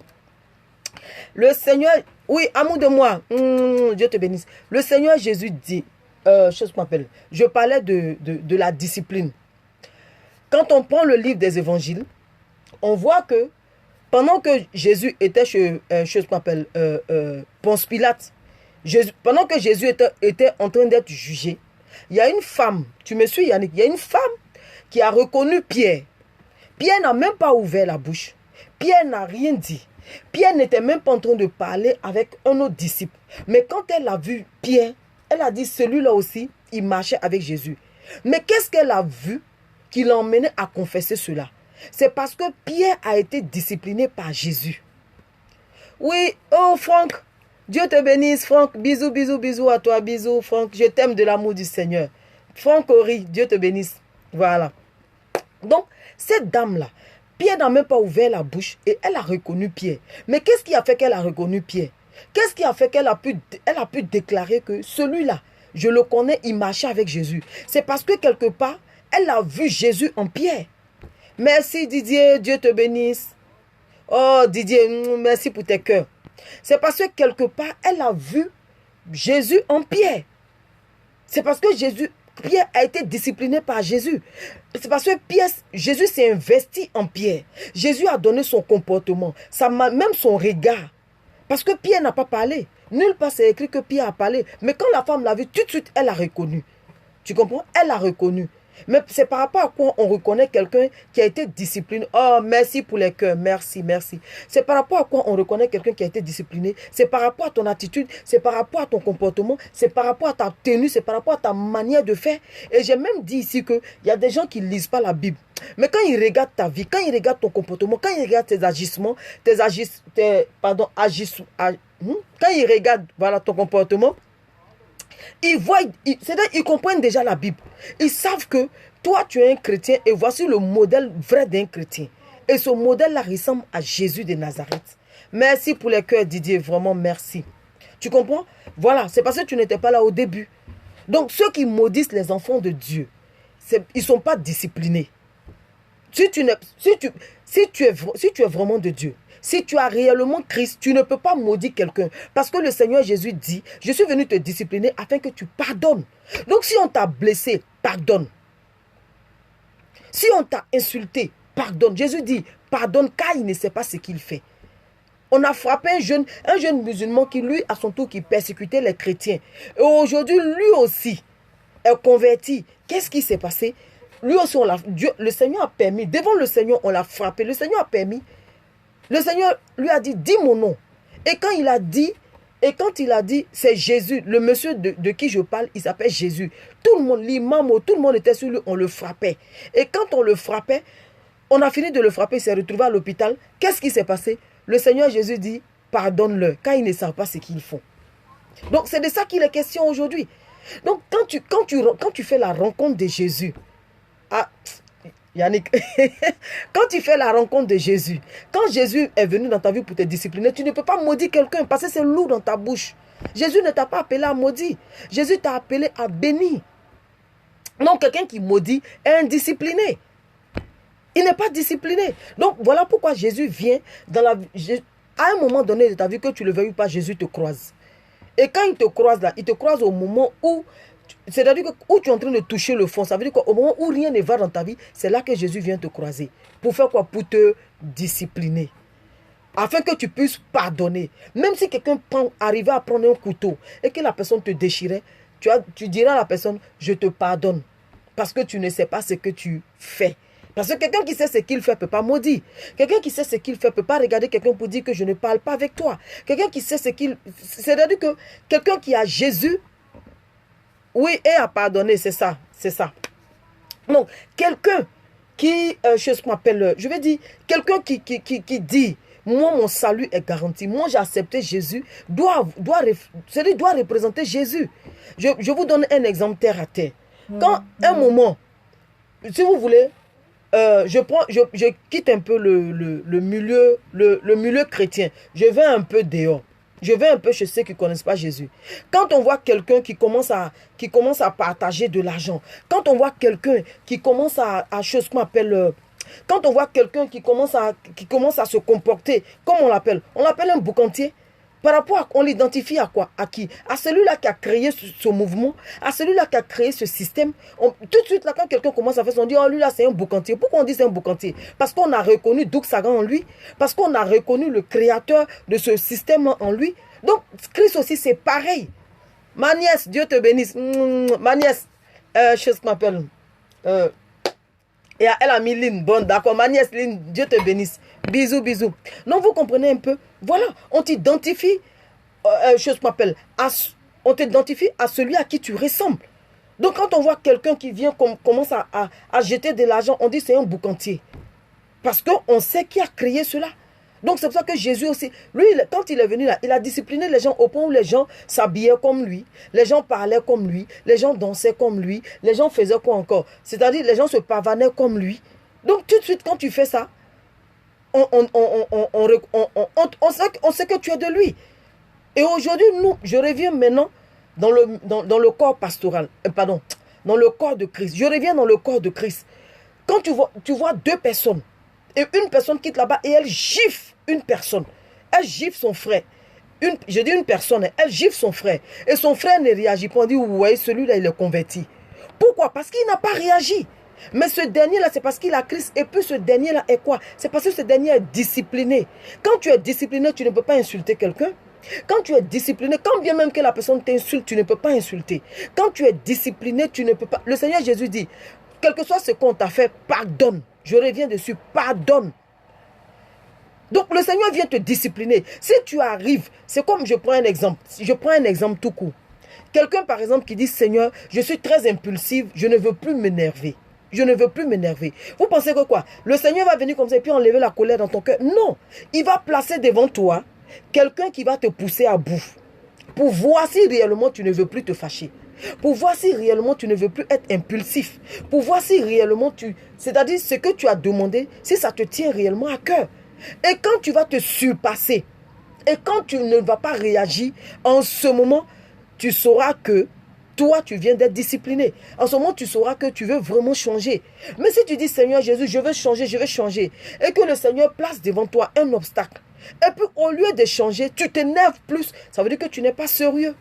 Le Seigneur, oui, amour de moi, Dieu te bénisse. Le Seigneur Jésus dit, je parlais de la discipline. Quand on prend le livre des évangiles, on voit que pendant que Jésus était chez Ponce Pilate, pendant que Jésus était en train d'être jugé, il y a une femme, tu me suis Yannick, il y a une femme qui a reconnu Pierre. Pierre n'a même pas ouvert la bouche. Pierre n'a rien dit. Pierre n'était même pas en train de parler avec un autre disciple. Mais quand elle a vu Pierre, elle a dit, celui-là aussi, il marchait avec Jésus. Mais qu'est-ce qu'elle a vu qui l'a emmené à confesser cela? C'est parce que Pierre a été discipliné par Jésus. Oui, oh Franck, Dieu te bénisse Franck, bisous, bisous, bisous à toi, bisous Franck, je t'aime de l'amour du Seigneur. Franck Ori, Dieu te bénisse. Voilà. Donc, cette dame-là, Pierre n'a même pas ouvert la bouche et elle a reconnu Pierre. Mais qu'est-ce qui a fait qu'elle a reconnu Pierre? Qu'est-ce qui a fait qu'elle a pu déclarer que celui-là, je le connais, il marchait avec Jésus? C'est parce que quelque part, elle a vu Jésus en Pierre. Merci Didier, Dieu te bénisse. Oh Didier, merci pour tes cœurs. C'est parce que quelque part, elle a vu Jésus en Pierre. C'est parce que Pierre a été discipliné par Jésus. C'est parce que Jésus s'est investi en Pierre. Jésus a donné son comportement, même son regard. Parce que Pierre n'a pas parlé. Nulle part c'est écrit que Pierre a parlé. Mais quand la femme l'a vu, tout de suite, elle a reconnu. Tu comprends? Elle a reconnu. Mais c'est par rapport à quoi on reconnaît quelqu'un qui a été discipliné. Oh, merci pour les cœurs. Merci, merci. C'est par rapport à quoi on reconnaît quelqu'un qui a été discipliné. C'est par rapport à ton attitude. C'est par rapport à ton comportement. C'est par rapport à ta tenue. C'est par rapport à ta manière de faire. Et j'ai même dit ici qu'il y a des gens qui ne lisent pas la Bible. Mais quand ils regardent ta vie, quand ils regardent ton comportement, quand ils regardent tes agissements, quand ils regardent voilà, ton comportement, ils voient, c'est-à-dire ils comprennent déjà la Bible. Ils savent que toi tu es un chrétien et voici le modèle vrai d'un chrétien. Et ce modèle-là ressemble à Jésus de Nazareth. Merci pour les cœurs Didier, vraiment merci. Tu comprends? Voilà, c'est parce que tu n'étais pas là au début. Donc ceux qui maudissent les enfants de Dieu, ils ne sont pas disciplinés. Si tu es vraiment de Dieu, si tu as réellement Christ, tu ne peux pas maudire quelqu'un. Parce que le Seigneur Jésus dit, je suis venu te discipliner afin que tu pardonnes. Donc si on t'a blessé, pardonne. Si on t'a insulté, pardonne. Jésus dit, pardonne car il ne sait pas ce qu'il fait. On a frappé un jeune musulman qui, lui, à son tour, qui persécutait les chrétiens. Et aujourd'hui, lui aussi est converti. Qu'est-ce qui s'est passé? Lui aussi, le Seigneur a permis. Devant le Seigneur, on l'a frappé. Le Seigneur a permis. Le Seigneur lui a dit, dis mon nom. Et quand il a dit, c'est Jésus, le monsieur de qui je parle, il s'appelle Jésus. Tout le monde, l'imam, tout le monde était sur lui, on le frappait. Et quand on le frappait, on a fini de le frapper, il s'est retrouvé à l'hôpital. Qu'est-ce qui s'est passé? Le Seigneur Jésus dit, pardonne-le, car ils ne savent pas ce qu'ils font. Donc c'est de ça qu'il est question aujourd'hui. Donc quand tu fais la rencontre de Jésus, Yannick, quand tu fais la rencontre de Jésus, quand Jésus est venu dans ta vie pour te discipliner, tu ne peux pas maudire quelqu'un parce que c'est lourd dans ta bouche. Jésus ne t'a pas appelé à maudire. Jésus t'a appelé à bénir. Donc quelqu'un qui maudit est indiscipliné. Il n'est pas discipliné. Donc, voilà pourquoi Jésus vient dans la... À un moment donné de ta vie, que tu le veuilles ou pas, Jésus te croise. Et quand il te croise là, il te croise au moment où... C'est-à-dire que où tu es en train de toucher le fond. Ça veut dire qu'au moment où rien ne va dans ta vie, c'est là que Jésus vient te croiser. Pour faire quoi? Pour te discipliner. Afin que tu puisses pardonner. Même si quelqu'un arrivait à prendre un couteau et que la personne te déchirait, tu diras à la personne, je te pardonne. Parce que tu ne sais pas ce que tu fais. Parce que quelqu'un qui sait ce qu'il fait ne peut pas maudire. Quelqu'un qui sait ce qu'il fait ne peut pas regarder quelqu'un pour dire que je ne parle pas avec toi. Quelqu'un qui sait ce qu'il... C'est-à-dire que quelqu'un qui a Jésus, oui, et à pardonner, c'est ça. C'est ça. Donc, quelqu'un qui, je vais dire, quelqu'un qui dit, moi, mon salut est garanti. Moi, j'ai accepté Jésus, doit représenter Jésus. Je vous donne un exemple terre à terre. Quand, un moment, si vous voulez, je quitte un peu le milieu chrétien. Je vais un peu dehors. Je vais un peu chez ceux qui ne connaissent pas Jésus. Quand on voit quelqu'un qui commence à partager de l'argent, quand on voit quelqu'un qui commence quand on voit quelqu'un qui commence à se comporter, comme on l'appelle un boucantier. Par rapport à, on l'identifie à quoi? À qui? À celui-là qui a créé ce mouvement, à celui-là qui a créé ce système. Tout de suite, là, quand quelqu'un commence à faire ça, on dit, oh, lui là, c'est un boucantier. Pourquoi on dit c'est un boucantier? Parce qu'on a reconnu Doug Sagan en lui, parce qu'on a reconnu le créateur de ce système en lui. Donc, Christ aussi, c'est pareil. Ma nièce, Dieu te bénisse. Ma nièce, je m'appelle. Et elle a mis Lynn. Bon, d'accord, ma nièce Lynn, Dieu te bénisse. Bisous, bisous. Donc, vous comprenez un peu? Voilà, on t'identifie, on t'identifie à celui à qui tu ressembles. Donc, quand on voit quelqu'un qui vient, commence à jeter de l'argent, on dit c'est un boucantier. Parce qu'on sait qui a créé cela. Donc, c'est pour ça que Jésus aussi, lui, quand il est venu là, il a discipliné les gens au point où les gens s'habillaient comme lui, les gens parlaient comme lui, les gens dansaient comme lui, les gens faisaient quoi encore? C'est-à-dire, les gens se pavanaient comme lui. Donc, tout de suite, quand tu fais ça, on sait que tu es de lui. Et aujourd'hui, je reviens maintenant dans le corps pastoral. Dans le corps de Christ. Je reviens dans le corps de Christ. Quand tu vois deux personnes, et une personne quitte là-bas et elle gifle une personne. Elle gifle son frère. Je dis une personne, elle gifle son frère. Et son frère ne réagit pas. On dit, ouais, celui-là, il est converti. Pourquoi? Parce qu'il n'a pas réagi. Mais ce dernier-là, c'est parce qu'il a Christ. Et puis ce dernier-là est quoi? C'est parce que ce dernier est discipliné. Quand tu es discipliné, tu ne peux pas insulter quelqu'un. Quand tu es discipliné, quand bien même que la personne t'insulte, tu ne peux pas insulter. Quand tu es discipliné, tu ne peux pas... Le Seigneur Jésus dit, quel que soit ce qu'on t'a fait, pardonne. Je reviens dessus, pardonne. Donc le Seigneur vient te discipliner. Si tu arrives, c'est comme je prends un exemple. Je prends un exemple tout court. Quelqu'un par exemple qui dit, Seigneur, je suis très impulsive, je ne veux plus m'énerver. Je ne veux plus m'énerver. Vous pensez que quoi? Le Seigneur va venir comme ça et puis enlever la colère dans ton cœur? Non. Il va placer devant toi quelqu'un qui va te pousser à bout. Pour voir si réellement tu ne veux plus te fâcher. Pour voir si réellement tu ne veux plus être impulsif. Pour voir si réellement c'est-à-dire ce que tu as demandé, si ça te tient réellement à cœur. Et quand tu vas te surpasser, et quand tu ne vas pas réagir, en ce moment, tu sauras que toi, tu viens d'être discipliné. En ce moment, tu sauras que tu veux vraiment changer. Mais si tu dis, Seigneur Jésus, je veux changer, et que le Seigneur place devant toi un obstacle, et puis au lieu de changer, tu t'énerves plus, ça veut dire que tu n'es pas sérieux.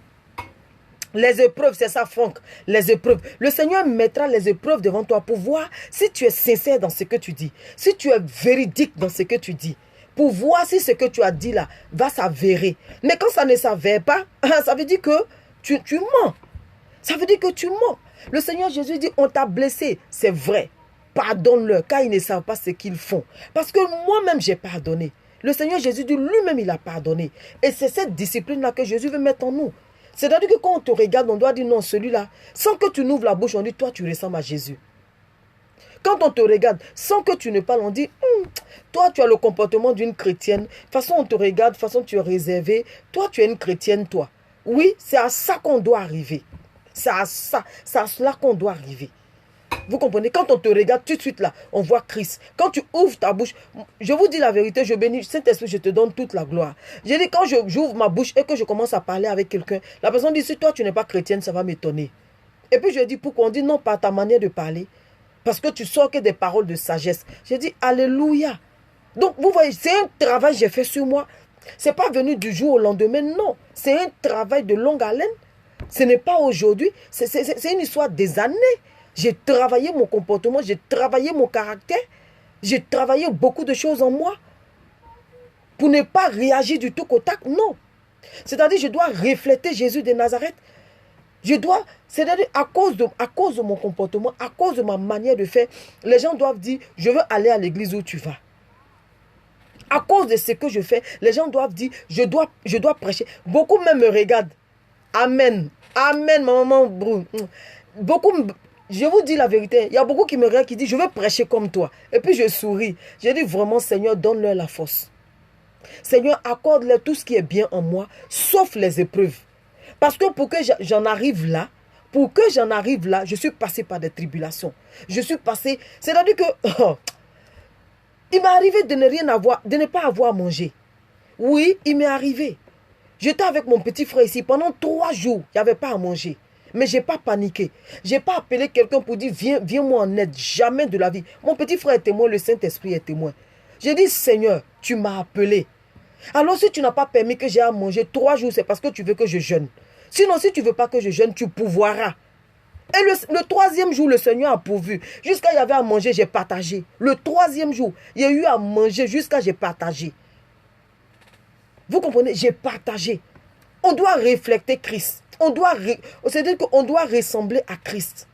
Les épreuves, c'est ça, Franck. Les épreuves. Le Seigneur mettra les épreuves devant toi pour voir si tu es sincère dans ce que tu dis. Si tu es véridique dans ce que tu dis. Pour voir si ce que tu as dit là va s'avérer. Mais quand ça ne s'avère pas, ça veut dire que tu mens. Ça veut dire que tu mens. Le Seigneur Jésus dit, on t'a blessé. C'est vrai. Pardonne-leur, car ils ne savent pas ce qu'ils font. Parce que moi-même, j'ai pardonné. Le Seigneur Jésus dit, lui-même, il a pardonné. Et c'est cette discipline-là que Jésus veut mettre en nous. C'est-à-dire que quand on te regarde, on doit dire non, celui-là, sans que tu n'ouvres la bouche, on dit, toi, tu ressembles à Jésus. Quand on te regarde, sans que tu ne parles, on dit, toi, tu as le comportement d'une chrétienne. De toute façon, on te regarde, de toute façon, tu es réservé. Toi, tu es une chrétienne, toi. Oui, c'est à ça qu'on doit arriver. C'est à cela qu'on doit arriver. Vous comprenez? Quand on te regarde tout de suite là, on voit Christ. Quand tu ouvres ta bouche, je vous dis la vérité, je bénis, Saint-Esprit, je te donne toute la gloire. Je dis, quand j'ouvre ma bouche et que je commence à parler avec quelqu'un, la personne dit, si toi tu n'es pas chrétienne, ça va m'étonner. Et puis je dis, pourquoi? On dit, non, par ta manière de parler. Parce que tu sors que des paroles de sagesse. J'ai dit, alléluia. Donc, vous voyez, c'est un travail que j'ai fait sur moi. Ce n'est pas venu du jour au lendemain, non. C'est un travail de longue haleine. Ce n'est pas aujourd'hui. C'est une histoire des années. J'ai travaillé mon comportement, j'ai travaillé mon caractère. J'ai travaillé beaucoup de choses en moi. Pour ne pas réagir du tout au tac, non. C'est-à-dire, je dois refléter Jésus de Nazareth. C'est-à-dire, à cause de mon comportement, à cause de ma manière de faire, les gens doivent dire, je veux aller à l'église où tu vas. À cause de ce que je fais, les gens doivent dire, je dois prêcher. Beaucoup même me regardent. Amen. Amen, ma maman. Beaucoup, je vous dis la vérité, il y a beaucoup qui me regardent, qui disent, je veux prêcher comme toi. Et puis je souris. Je dis vraiment, Seigneur, donne-leur la force. Seigneur, accorde-leur tout ce qui est bien en moi, sauf les épreuves. Parce que pour que j'en arrive là, je suis passé par des tribulations. Je suis passé, c'est-à-dire que il m'est arrivé de ne pas avoir à manger. Oui, il m'est arrivé. J'étais avec mon petit frère ici pendant 3 jours, il n'y avait pas à manger. Mais je n'ai pas paniqué. Je n'ai pas appelé quelqu'un pour dire, viens-moi en aide. Jamais de la vie. Mon petit frère est témoin, le Saint-Esprit est témoin. J'ai dit, Seigneur, tu m'as appelé. Alors si tu n'as pas permis que j'ai à manger 3 jours, c'est parce que tu veux que je jeûne. Sinon, si tu ne veux pas que je jeûne, tu pourvoiras. Et le 3e jour, le Seigneur a pourvu. Jusqu'à il y avait à manger, j'ai partagé. Le 3e jour, il y a eu à manger jusqu'à j'ai partagé. Vous comprenez? J'ai partagé. On doit refléter Christ. C'est-à-dire qu'on doit ressembler à Christ.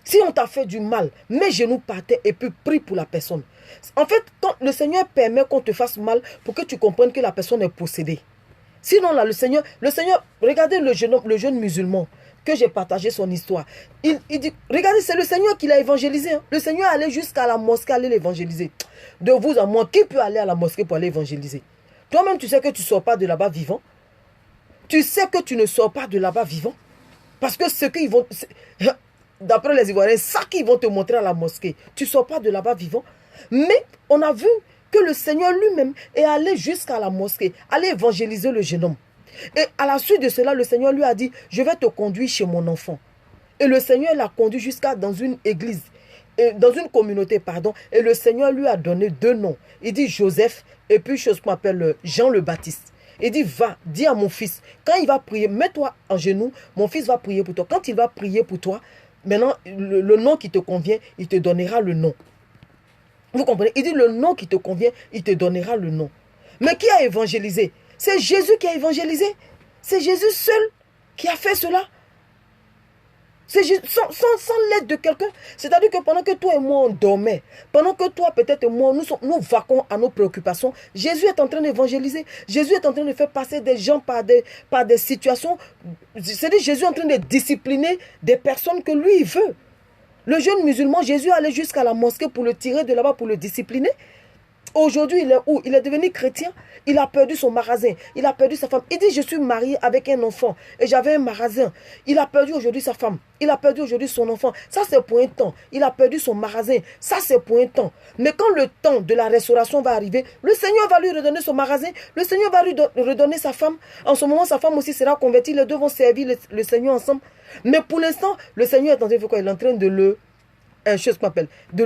Si on t'a fait du mal, mets genoux par terre et puis prie pour la personne. En fait, quand le Seigneur permet qu'on te fasse mal pour que tu comprennes que la personne est possédée. Sinon, là, le Seigneur, regardez le jeune musulman que j'ai partagé son histoire. Il dit, regardez, c'est le Seigneur qui l'a évangélisé. Hein. Le Seigneur allait jusqu'à la mosquée aller l'évangéliser. De vous à moi, qui peut aller à la mosquée pour aller évangéliser? Toi-même, tu sais que tu ne sors pas de là-bas vivant. Tu sais que tu ne sors pas de là-bas vivant. Parce que ce qu'ils vont... D'après les Ivoiriens, ça qu'ils vont te montrer à la mosquée. Tu ne sors pas de là-bas vivant. Mais on a vu que le Seigneur lui-même est allé jusqu'à la mosquée, aller évangéliser le jeune homme. Et à la suite de cela, le Seigneur lui a dit, je vais te conduire chez mon enfant. Et le Seigneur l'a conduit jusqu'à dans une église, dans une communauté, pardon. Et le Seigneur lui a donné 2 noms. Il dit Joseph et puis chose qu'on appelle Jean le Baptiste. Il dit, va, dis à mon fils, quand il va prier, mets-toi en genoux, mon fils va prier pour toi. Quand il va prier pour toi, maintenant, le nom qui te convient, il te donnera le nom. Vous comprenez? Il dit le nom qui te convient, il te donnera le nom. Mais qui a évangélisé? C'est Jésus qui a évangélisé. C'est Jésus seul qui a fait cela. C'est sans l'aide de quelqu'un. C'est-à-dire que pendant que toi et moi on dormait, pendant que toi peut-être et moi nous vaquons à nos préoccupations, Jésus est en train d'évangéliser. Jésus est en train de faire passer des gens par des situations. C'est-à-dire Jésus est en train de discipliner des personnes que lui il veut. Le jeune musulman, Jésus allait jusqu'à la mosquée pour le tirer de là-bas, pour le discipliner. Aujourd'hui, il est où? Il est devenu chrétien. Il a perdu son magasin. Il a perdu sa femme. Il dit, je suis marié avec un enfant et j'avais un magasin. Il a perdu aujourd'hui sa femme. Il a perdu aujourd'hui son enfant. Ça, c'est pour un temps. Il a perdu son magasin. Ça, c'est pour un temps. Mais quand le temps de la restauration va arriver, le Seigneur va lui redonner son magasin. Le Seigneur va lui redonner sa femme. En ce moment, sa femme aussi sera convertie. Les deux vont servir le Seigneur ensemble. Mais pour l'instant, le Seigneur est en train de faire quoi? Il est en train de le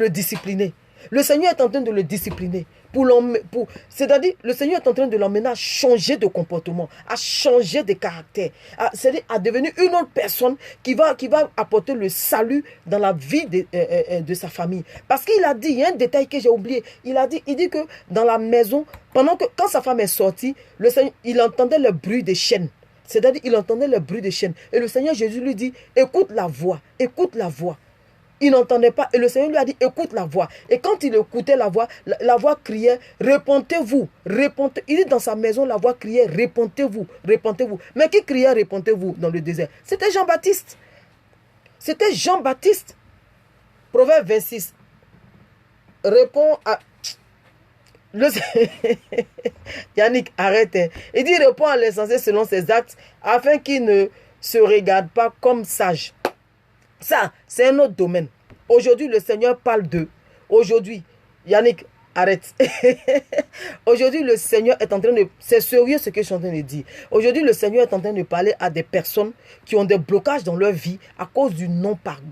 discipliner. Le Seigneur est en train de le discipliner. C'est-à-dire, le Seigneur est en train de l'emmener à changer de comportement, à changer de caractère, c'est-à-dire à devenir une autre personne qui va apporter le salut dans la vie de sa famille. Parce qu'il a dit, il y a un détail que j'ai oublié, il dit que dans la maison, quand sa femme est sortie, le Seigneur, il entendait le bruit des chaînes. C'est-à-dire, il entendait le bruit des chaînes. Et le Seigneur Jésus lui dit, écoute la voix, écoute la voix. Il n'entendait pas. Et le Seigneur lui a dit, écoute la voix. Et quand il écoutait la voix criait, répentez-vous, répentez. Il dit dans sa maison, la voix criait, répentez-vous, répentez-vous. Mais qui criait, répentez-vous dans le désert? C'était Jean-Baptiste. C'était Jean-Baptiste. Proverbe 26. Répond à... Yannick, arrête. Il dit, répond à l'insensé selon ses actes, afin qu'il ne se regarde pas comme sage. Ça, c'est un autre domaine. Aujourd'hui, le Seigneur parle d'eux. Aujourd'hui, Yannick, Arrête. Aujourd'hui, le Seigneur est en train de... C'est sérieux ce que je suis en train de dire. Aujourd'hui, le Seigneur est en train de parler à des personnes qui ont des blocages dans leur vie à cause du non-pardon.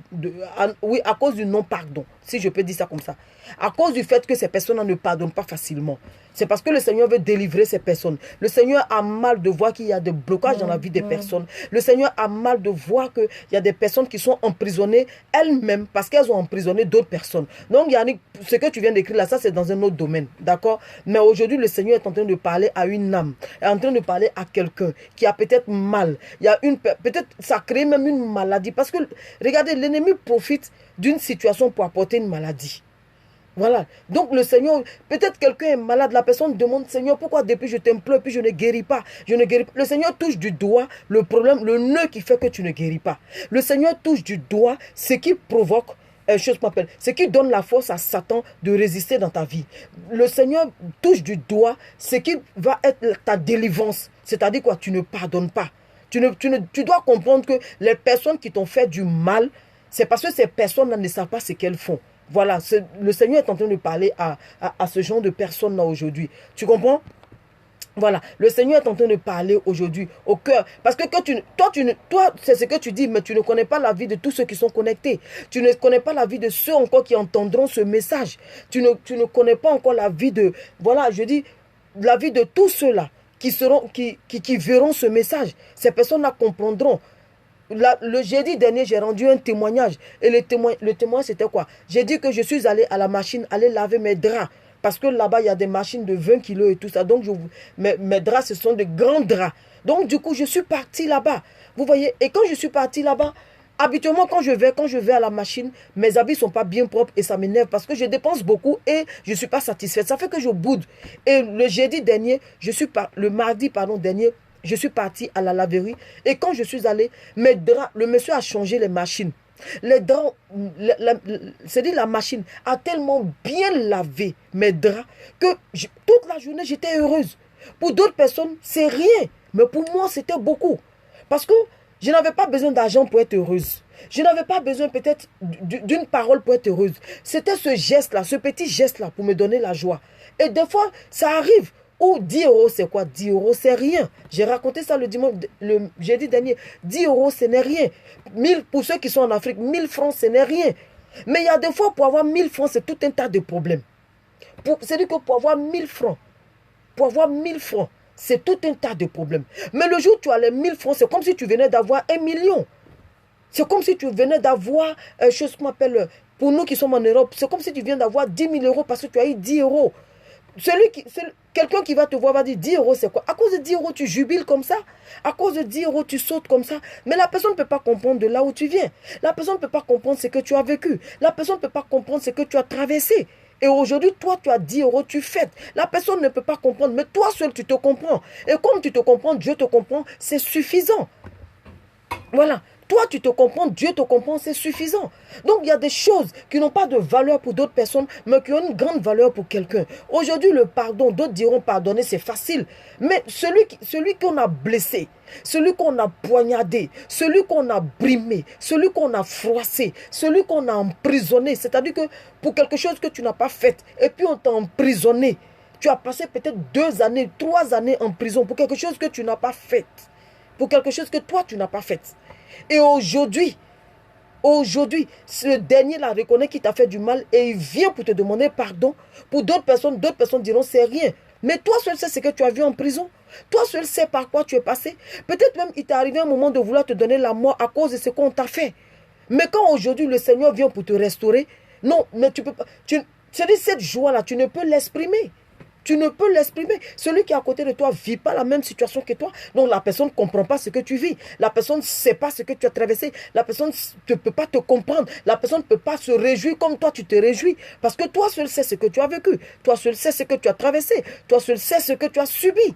Oui, à cause du non-pardon, si je peux dire ça comme ça. À cause du fait que ces personnes ne pardonnent pas facilement. C'est parce que le Seigneur veut délivrer ces personnes. Le Seigneur a mal de voir qu'il y a des blocages dans la vie des personnes. Le Seigneur a mal de voir qu'il y a des personnes qui sont emprisonnées elles-mêmes parce qu'elles ont emprisonné d'autres personnes. Donc, Yannick, ce que tu viens d'écrire là, ça c'est dans un autre domaine. D'accord? Mais aujourd'hui, le Seigneur est en train de parler à une âme. Est en train de parler à quelqu'un qui a peut-être mal. Il y a peut-être ça crée même une maladie. Parce que, regardez, l'ennemi profite d'une situation pour apporter une maladie. Voilà. Donc le Seigneur, peut-être quelqu'un est malade, la personne demande, Seigneur, pourquoi depuis je t'implore, puis je ne guéris pas. Je ne guéris pas. Le Seigneur touche du doigt le problème, le nœud qui fait que tu ne guéris pas. Le Seigneur touche du doigt ce qui provoque, ce qui donne la force à Satan de résister dans ta vie. Le Seigneur touche du doigt ce qui va être ta délivrance. C'est-à-dire quoi? Tu ne pardonnes pas. Tu dois comprendre que les personnes qui t'ont fait du mal, c'est parce que ces personnes-là ne savent pas ce qu'elles font. Voilà, le Seigneur est en train de parler à ce genre de personnes-là aujourd'hui. Tu comprends? Voilà, le Seigneur est en train de parler aujourd'hui au cœur. Parce que toi, c'est ce que tu dis, mais tu ne connais pas la vie de tous ceux qui sont connectés. Tu ne connais pas la vie de ceux encore qui entendront ce message. Tu ne connais pas encore la vie de, voilà, je dis, la vie de tous ceux-là qui verront ce message. Ces personnes-là comprendront. Le jeudi dernier, j'ai rendu un témoignage. Et le témoignage, c'était quoi? J'ai dit que je suis allé à la machine, aller laver mes draps. Parce que là-bas, il y a des machines de 20 kilos et tout ça. Donc, mes draps, ce sont de grands draps. Donc, du coup, je suis parti là-bas. Vous voyez? Et quand je suis parti là-bas, habituellement, quand je vais à la machine, mes habits ne sont pas bien propres et ça m'énerve parce que je dépense beaucoup et je ne suis pas satisfaite. Ça fait que je boude. Et le jeudi dernier, le mardi dernier, je suis parti à la laverie et quand je suis allé, mes draps, le monsieur a changé les machines. Les draps, c'est-à-dire la machine a tellement bien lavé mes draps que toute la journée j'étais heureuse. Pour d'autres personnes, c'est rien, mais pour moi c'était beaucoup. Parce que je n'avais pas besoin d'argent pour être heureuse. Je n'avais pas besoin peut-être d'une parole pour être heureuse. C'était ce geste-là, ce petit geste-là pour me donner la joie. Et des fois, ça arrive. Ou 10 euros, c'est quoi? 10 euros, c'est rien. J'ai raconté ça le jeudi dernier. 10 euros, ce n'est rien. 1000, pour ceux qui sont en Afrique, 1000 francs, ce n'est rien. Mais il y a des fois, pour avoir 1000 francs, c'est tout un tas de problèmes. C'est-à-dire que pour avoir 1000 francs, c'est tout un tas de problèmes. Mais le jour où tu as les 1000 francs, c'est comme si tu venais d'avoir 1 million. C'est comme si tu venais d'avoir, chose qu'on appelle, pour nous qui sommes en Europe, c'est comme si tu viens d'avoir 10 000 euros parce que tu as eu 10 euros. Quelqu'un qui va te voir va dire 10 euros c'est quoi? À cause de 10 euros tu jubiles comme ça. À cause de 10 euros tu sautes comme ça. Mais la personne ne peut pas comprendre de là où tu viens. La personne ne peut pas comprendre ce que tu as vécu. La personne ne peut pas comprendre ce que tu as traversé. Et aujourd'hui, toi, tu as 10 euros, tu fêtes. La personne ne peut pas comprendre. Mais toi seul, tu te comprends. Et comme tu te comprends, Dieu te comprend, c'est suffisant. Voilà. Toi, tu te comprends, Dieu te comprend, c'est suffisant. Donc, il y a des choses qui n'ont pas de valeur pour d'autres personnes, mais qui ont une grande valeur pour quelqu'un. Aujourd'hui, le pardon, d'autres diront pardonner, c'est facile. Mais celui qu'on a blessé, celui qu'on a poignardé, celui qu'on a brimé, celui qu'on a froissé, celui qu'on a emprisonné, c'est-à-dire que pour quelque chose que tu n'as pas fait, et puis on t'a emprisonné, tu as passé peut-être 2 années, 3 années en prison pour quelque chose que tu n'as pas fait. Pour quelque chose que toi, tu n'as pas fait. Et aujourd'hui, ce dernier-là reconnaît qu'il t'a fait du mal et il vient pour te demander pardon. Pour d'autres personnes diront c'est rien. Mais toi seul sais ce que tu as vu en prison. Toi seul sais par quoi tu es passé. Peut-être même il t'est arrivé un moment de vouloir te donner la mort à cause de ce qu'on t'a fait. Mais quand aujourd'hui le Seigneur vient pour te restaurer, non, mais tu peux pas. C'est-à-dire cette joie-là, tu ne peux l'exprimer. Tu ne peux l'exprimer. Celui qui est à côté de toi ne vit pas la même situation que toi. Donc la personne ne comprend pas ce que tu vis. La personne ne sait pas ce que tu as traversé. La personne ne peut pas te comprendre. La personne ne peut pas se réjouir comme toi tu te réjouis. Parce que toi seul sais ce que tu as vécu. Toi seul sais ce que tu as traversé. Toi seul sais ce que tu as subi.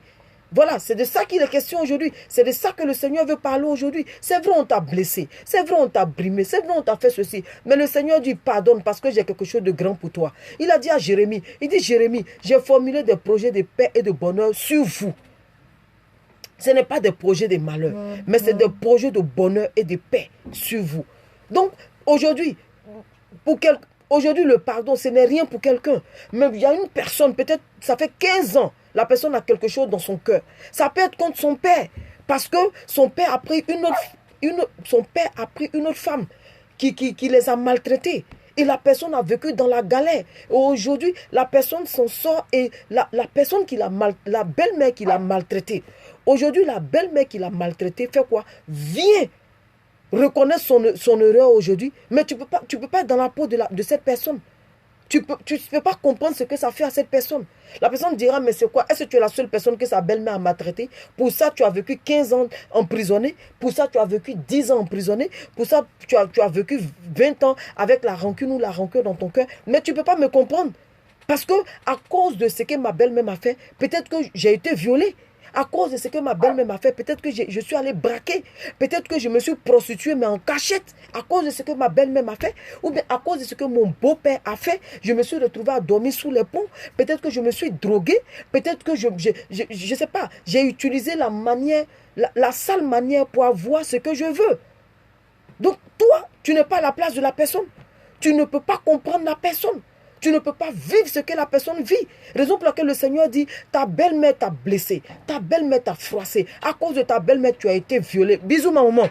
Voilà, c'est de ça qu'il est question aujourd'hui. C'est de ça que le Seigneur veut parler aujourd'hui. C'est vrai, on t'a blessé. C'est vrai, on t'a brimé. C'est vrai, on t'a fait ceci. Mais le Seigneur dit pardonne parce que j'ai quelque chose de grand pour toi. Il a dit à Jérémie, il dit Jérémie, j'ai formulé des projets de paix et de bonheur sur vous. Ce n'est pas des projets de malheur, mais c'est des projets de bonheur et de paix sur vous. Donc, aujourd'hui, Aujourd'hui, le pardon, ce n'est rien pour quelqu'un. Mais il y a une personne, peut-être, ça fait 15 ans, la personne a quelque chose dans son cœur. Ça peut être contre son père. Parce que son père a pris son père a pris une autre femme qui les a maltraités. Et la personne a vécu dans la galère. Aujourd'hui, la personne s'en sort et la personne la belle-mère qui l'a maltraité. Aujourd'hui, la belle-mère qui l'a maltraité fait quoi? Vient reconnaître son erreur aujourd'hui. Mais tu peux pas être dans la peau de cette personne. Tu peux pas comprendre ce que ça fait à cette personne. La personne dira, mais c'est quoi? Est-ce que tu es la seule personne que sa belle-mère a maltraité? Pour ça, tu as vécu 15 ans emprisonné. Pour ça, tu as vécu 10 ans emprisonné. Pour ça, tu as vécu 20 ans avec la rancune ou la rancœur dans ton cœur. Mais tu ne peux pas me comprendre. Parce que à cause de ce que ma belle-mère m'a fait, peut-être que j'ai été violée. À cause de ce que ma belle-mère m'a fait, peut-être que je suis allé braquer. Peut-être que je me suis prostituée, mais en cachette. À cause de ce que ma belle-mère m'a fait. Ou bien à cause de ce que mon beau-père a fait. Je me suis retrouvée à dormir sous les ponts. Peut-être que je me suis droguée. Peut-être que je sais pas. J'ai utilisé la sale manière pour avoir ce que je veux. Donc toi, tu n'es pas à la place de la personne. Tu ne peux pas comprendre la personne. Tu ne peux pas vivre ce que la personne vit. Raison pour laquelle le Seigneur dit, ta belle-mère t'a blessé, ta belle-mère t'a froissé. À cause de ta belle-mère, tu as été violé. Bisous ma maman.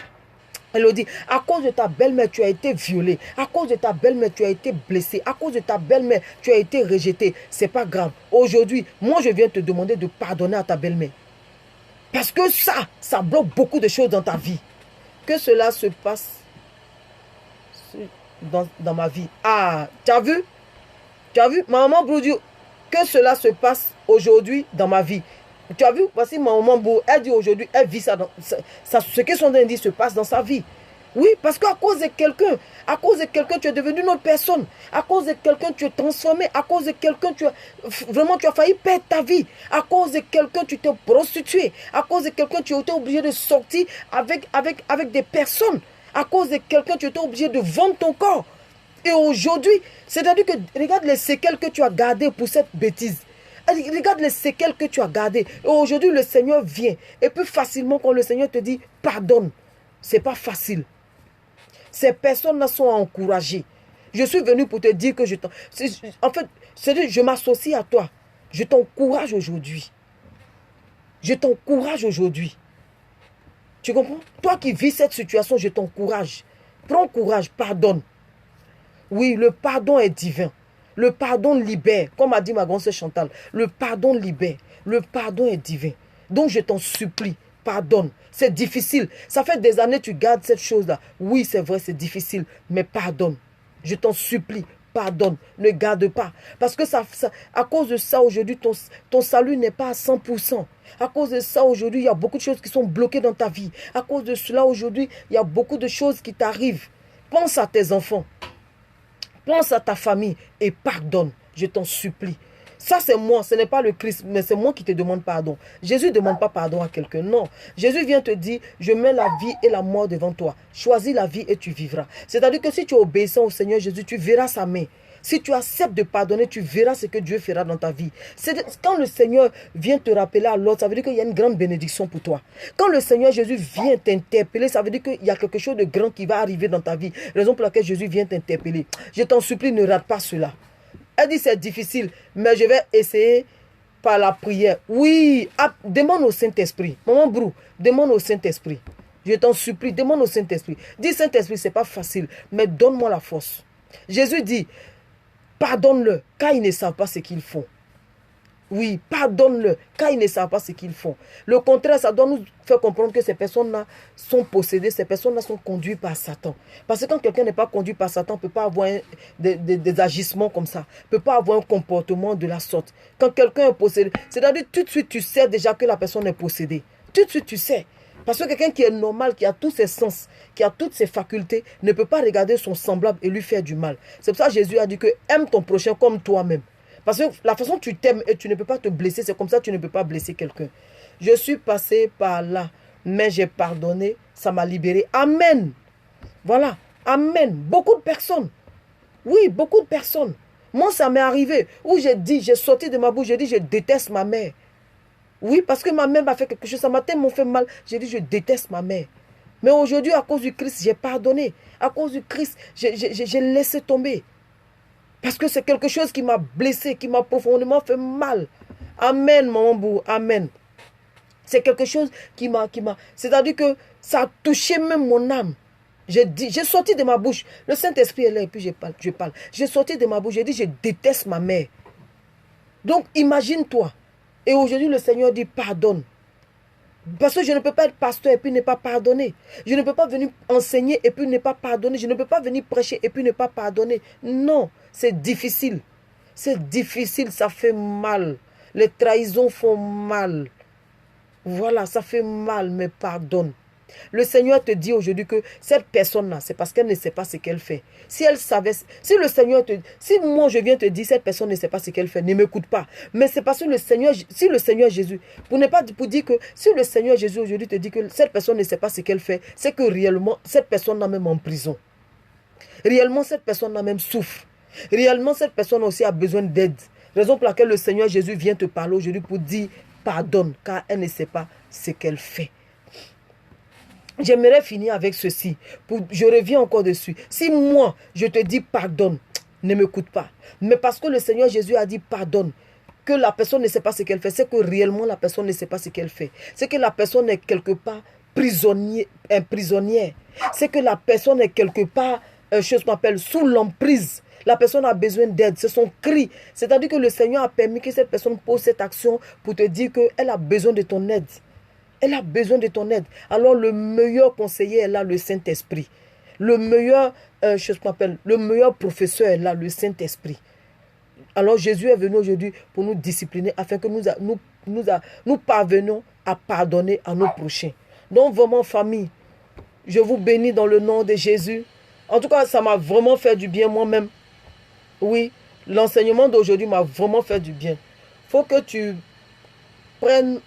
Elle le dit, à cause de ta belle-mère, tu as été violé. À cause de ta belle-mère, tu as été blessé. À cause de ta belle-mère, tu as été rejeté. C'est pas grave. Aujourd'hui, moi je viens te demander de pardonner à ta belle-mère. Parce que ça bloque beaucoup de choses dans ta vie. Que cela se passe dans ma vie. Ah, tu as vu? Tu as vu, maman Broudio, que cela se passe aujourd'hui dans ma vie. Tu as vu, voici maman Broudio, elle dit aujourd'hui, elle vit ça, ce que son dit se passe dans sa vie. Oui, parce qu'à cause de quelqu'un, tu es devenu une autre personne. À cause de quelqu'un, tu es transformé. À cause de quelqu'un, tu as failli perdre ta vie. À cause de quelqu'un, tu t'es prostitué. À cause de quelqu'un, tu as été obligé de sortir avec des personnes. À cause de quelqu'un, tu as été obligé de vendre ton corps. Et aujourd'hui, c'est-à-dire que regarde les séquelles que tu as gardées pour cette bêtise. Regarde les séquelles que tu as gardées. Et aujourd'hui, le Seigneur vient. Et plus facilement, quand le Seigneur te dit, pardonne. Ce n'est pas facile. Ces personnes-là sont encouragées. Je suis venu pour te dire que en fait, je m'associe à toi. Je t'encourage aujourd'hui. Je t'encourage aujourd'hui. Tu comprends? Toi qui vis cette situation, je t'encourage. Prends courage, pardonne. Oui, le pardon est divin. Le pardon libère. Comme a dit ma grande sœur Chantal, le pardon libère. Le pardon est divin. Donc je t'en supplie, pardonne. C'est difficile. Ça fait des années que tu gardes cette chose-là. Oui, c'est vrai, c'est difficile. Mais pardonne. Je t'en supplie, pardonne. Ne garde pas. Parce que à cause de ça, aujourd'hui, ton salut n'est pas à 100%. À cause de ça, aujourd'hui, il y a beaucoup de choses qui sont bloquées dans ta vie. À cause de cela, aujourd'hui, il y a beaucoup de choses qui t'arrivent. Pense à tes enfants. Pense à ta famille et pardonne. Je t'en supplie. Ça, c'est moi. Ce n'est pas le Christ, mais c'est moi qui te demande pardon. Jésus ne demande pas pardon à quelqu'un. Non. Jésus vient te dire, je mets la vie et la mort devant toi. Choisis la vie et tu vivras. C'est-à-dire que si tu es obéissant au Seigneur Jésus, tu verras sa main. Si tu acceptes de pardonner, tu verras ce que Dieu fera dans ta vie. Quand le Seigneur vient te rappeler à l'autre, ça veut dire qu'il y a une grande bénédiction pour toi. Quand le Seigneur Jésus vient t'interpeller, ça veut dire qu'il y a quelque chose de grand qui va arriver dans ta vie. Raison pour laquelle Jésus vient t'interpeller. Je t'en supplie, ne rate pas cela. Elle dit c'est difficile, mais je vais essayer par la prière. Oui, demande au Saint-Esprit. Maman Brou, demande au Saint-Esprit. Je t'en supplie, demande au Saint-Esprit. Dis Saint-Esprit, c'est pas facile, mais donne-moi la force. Jésus dit, pardonne-le, car ils ne savent pas ce qu'ils font. Oui, pardonne-le, car ils ne savent pas ce qu'ils font. Le contraire, ça doit nous faire comprendre que ces personnes-là sont possédées, ces personnes-là sont conduites par Satan. Parce que quand quelqu'un n'est pas conduit par Satan, on ne peut pas avoir des agissements comme ça, on ne peut pas avoir un comportement de la sorte. Quand quelqu'un est possédé, c'est-à-dire tout de suite, tu sais déjà que la personne est possédée. Tout de suite, tu sais. Parce que quelqu'un qui est normal, qui a tous ses sens, qui a toutes ses facultés, ne peut pas regarder son semblable et lui faire du mal. C'est pour ça que Jésus a dit que aime ton prochain comme toi-même. Parce que la façon dont tu t'aimes et tu ne peux pas te blesser, c'est comme ça que tu ne peux pas blesser quelqu'un. Je suis passé par là, mais j'ai pardonné, ça m'a libéré. Amen. Voilà, amen. Beaucoup de personnes. Oui, beaucoup de personnes. Moi, ça m'est arrivé où j'ai sorti de ma bouche, j'ai dit, je déteste ma mère. Oui, parce que ma mère m'a fait quelque chose, ça m'a tellement fait mal. J'ai dit, je déteste ma mère. Mais aujourd'hui, à cause du Christ, j'ai pardonné. À cause du Christ, j'ai laissé tomber. Parce que c'est quelque chose qui m'a blessé, qui m'a profondément fait mal. Amen, maman Bou, amen. C'est quelque chose qui m'a... C'est-à-dire que ça a touché même mon âme. J'ai sorti de ma bouche. Le Saint-Esprit est là et puis je parle. J'ai sorti de ma bouche, j'ai dit, je déteste ma mère. Donc, imagine-toi. Et aujourd'hui, le Seigneur dit, pardonne. Parce que je ne peux pas être pasteur et puis ne pas pardonner. Je ne peux pas venir enseigner et puis ne pas pardonner. Je ne peux pas venir prêcher et puis ne pas pardonner. Non, c'est difficile. C'est difficile, ça fait mal. Les trahisons font mal. Voilà, ça fait mal, mais pardonne. Le Seigneur te dit aujourd'hui que cette personne-là, c'est parce qu'elle ne sait pas ce qu'elle fait. Si elle savait, si moi je viens te dire, cette personne ne sait pas ce qu'elle fait, ne m'écoute pas. Mais c'est parce que le Seigneur, si le Seigneur Jésus, pour dire que si le Seigneur Jésus aujourd'hui te dit que cette personne ne sait pas ce qu'elle fait, c'est que réellement, cette personne-là même en prison. Réellement, cette personne-là même souffre. Réellement, cette personne aussi a besoin d'aide. Raison pour laquelle le Seigneur Jésus vient te parler aujourd'hui pour dire, pardonne, car elle ne sait pas ce qu'elle fait. J'aimerais finir avec ceci. Je reviens encore dessus. Si moi, je te dis pardonne, ne m'écoute pas. Mais parce que le Seigneur Jésus a dit pardonne, que la personne ne sait pas ce qu'elle fait, c'est que réellement la personne ne sait pas ce qu'elle fait. C'est que la personne est quelque part prisonnière. C'est que la personne est quelque part, sous l'emprise. La personne a besoin d'aide, c'est son cri. C'est-à-dire que le Seigneur a permis que cette personne pose cette action pour te dire qu'elle a besoin de ton aide. Elle a besoin de ton aide. Alors le meilleur conseiller est là, le Saint-Esprit. Le meilleur professeur est là, le Saint-Esprit. Alors Jésus est venu aujourd'hui pour nous discipliner afin que nous parvenions à pardonner à nos prochains. Donc vraiment famille, je vous bénis dans le nom de Jésus. En tout cas, ça m'a vraiment fait du bien moi-même. Oui, l'enseignement d'aujourd'hui m'a vraiment fait du bien. Il faut que tu prennes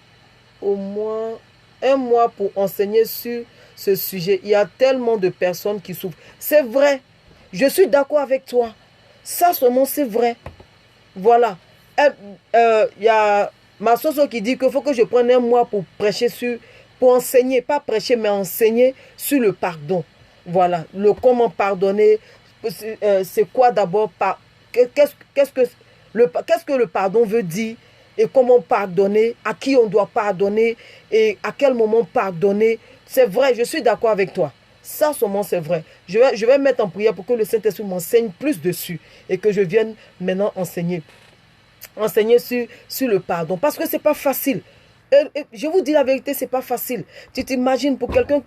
au moins 1 mois pour enseigner sur ce sujet. Il y a tellement de personnes qui souffrent. C'est vrai. Je suis d'accord avec toi. Ça seulement, c'est vrai. Voilà. Il y a ma soeur qui dit qu'il faut que je prenne 1 mois pour prêcher pour enseigner, pas prêcher, mais enseigner sur le pardon. Voilà. Le comment pardonner. C'est quoi d'abord? Qu'est-ce que le pardon veut dire? Et comment pardonner, à qui on doit pardonner et à quel moment pardonner. C'est vrai, je suis d'accord avec toi. Ça seulement c'est vrai. Je vais mettre en prière pour que le Saint-Esprit m'enseigne plus dessus et que je vienne maintenant enseigner. Enseigner sur le pardon. Parce que c'est pas facile. Je vous dis la vérité, c'est pas facile. Tu t'imagines pour quelqu'un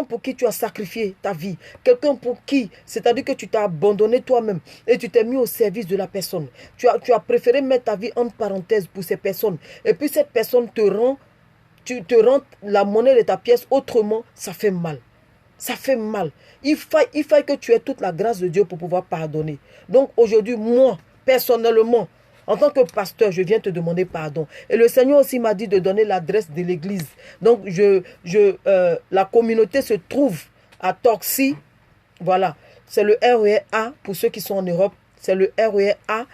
pour qui tu as sacrifié ta vie, quelqu'un pour qui, c'est-à-dire que tu t'as abandonné toi-même et tu t'es mis au service de la personne. Tu as préféré mettre ta vie entre parenthèses pour ces personnes. Et puis cette personne te rend la monnaie de ta pièce autrement, ça fait mal. Ça fait mal. Il faut que tu aies toute la grâce de Dieu pour pouvoir pardonner. Donc aujourd'hui, moi, personnellement, en tant que pasteur, je viens te demander pardon. Et le Seigneur aussi m'a dit de donner l'adresse de l'église. Donc, la communauté se trouve à Torcy. Voilà. C'est le RER A pour ceux qui sont en Europe. C'est le RER A.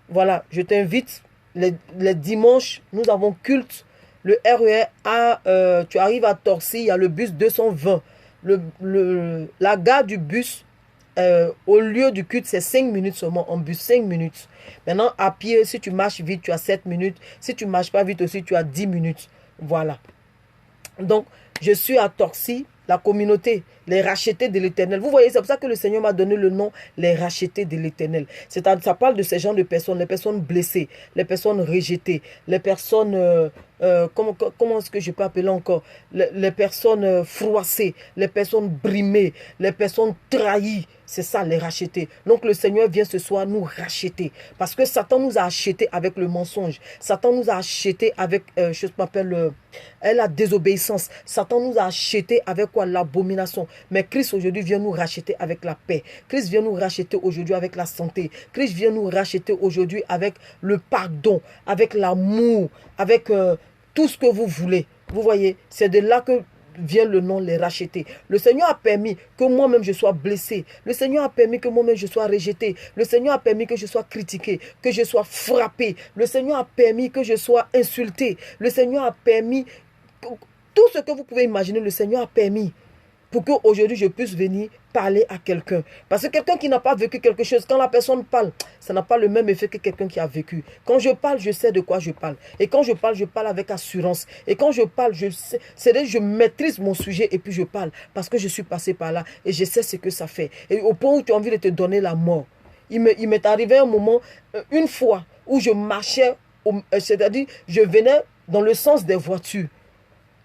Voilà. Je t'invite. Les dimanches, nous avons culte. Le RER A, tu arrives à Torcy, il y a le bus 220. La gare du bus, au lieu du culte, c'est 5 minutes seulement. En bus, 5 minutes. Maintenant, à pied, si tu marches vite, tu as 7 minutes. Si tu ne marches pas vite aussi, tu as 10 minutes. Voilà. Donc, je suis à Torcy, la communauté, les rachetés de l'Éternel. Vous voyez, c'est pour ça que le Seigneur m'a donné le nom, les rachetés de l'Éternel. Ça parle de ces gens de personnes, les personnes blessées, les personnes rejetées, les personnes, comment est-ce que je peux appeler encore, les personnes froissées, les personnes brimées, les personnes trahies. C'est ça, les racheter. Donc le Seigneur vient ce soir nous racheter. Parce que Satan nous a achetés avec le mensonge. Satan nous a achetés avec, la désobéissance. Satan nous a achetés avec quoi? L'abomination. Mais Christ aujourd'hui vient nous racheter avec la paix. Christ vient nous racheter aujourd'hui avec la santé. Christ vient nous racheter aujourd'hui avec le pardon, avec l'amour, avec tout ce que vous voulez. Vous voyez, c'est de là que vient le nom les racheter. Le Seigneur a permis que moi-même je sois blessé. Le Seigneur a permis que moi-même je sois rejeté. Le Seigneur a permis que je sois critiqué, que je sois frappé. Le Seigneur a permis que je sois insulté. Le Seigneur a permis tout ce que vous pouvez imaginer. Le Seigneur a permis. pour qu'aujourd'hui je puisse venir parler à quelqu'un. Parce que quelqu'un qui n'a pas vécu quelque chose, quand la personne parle, ça n'a pas le même effet que quelqu'un qui a vécu. Quand je parle, je sais de quoi je parle. Et quand je parle avec assurance. Et quand je parle, je sais, c'est-à-dire je maîtrise mon sujet et puis je parle. Parce que je suis passé par là et je sais ce que ça fait. Et au point où tu as envie de te donner la mort. Il m'est arrivé un moment, une fois, où je marchais, c'est-à-dire je venais dans le sens des voitures.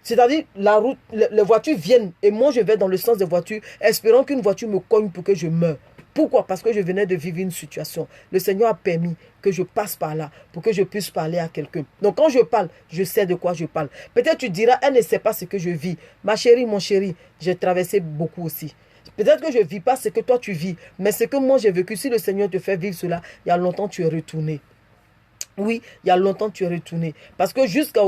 C'est-à-dire, la route, les voitures viennent et moi je vais dans le sens des voitures, espérant qu'une voiture me cogne pour que je meure. Pourquoi? Parce que je venais de vivre une situation. Le Seigneur a permis que je passe par là pour que je puisse parler à quelqu'un. Donc quand je parle, je sais de quoi je parle. Peut-être tu diras, elle ne sait pas ce que je vis. Ma chérie, mon chéri, j'ai traversé beaucoup aussi. Peut-être que je ne vis pas ce que toi tu vis, mais ce que moi j'ai vécu, si le Seigneur te fait vivre cela, il y a longtemps tu es retourné. Oui, il y a longtemps tu es retourné. Parce que jusqu'à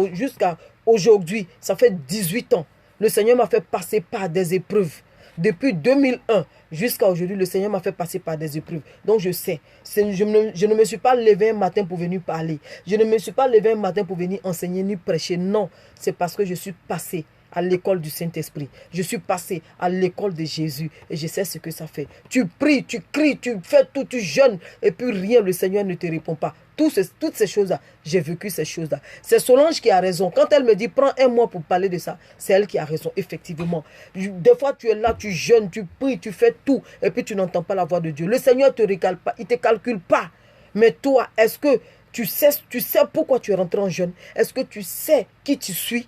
aujourd'hui, ça fait 18 ans, le Seigneur m'a fait passer par des épreuves. Depuis 2001 jusqu'à aujourd'hui, le Seigneur m'a fait passer par des épreuves. Donc je sais, je ne me suis pas levé un matin pour venir parler. Je ne me suis pas levé un matin pour venir enseigner ni prêcher. Non, c'est parce que je suis passé à l'école du Saint-Esprit. Je suis passé à l'école de Jésus et je sais ce que ça fait. Tu pries, tu cries, tu fais tout, tu jeûnes et puis rien, le Seigneur ne te répond pas. Toutes ces choses-là, j'ai vécu ces choses-là. C'est Solange qui a raison. Quand elle me dit, prends un mois pour parler de ça, c'est elle qui a raison, effectivement. Des fois, tu es là, tu jeûnes, tu pries, tu fais tout et puis tu n'entends pas la voix de Dieu. Le Seigneur ne te recale pas, il ne te calcule pas. Mais toi, est-ce que tu sais pourquoi tu es rentré en jeûne? Est-ce que tu sais qui tu suis?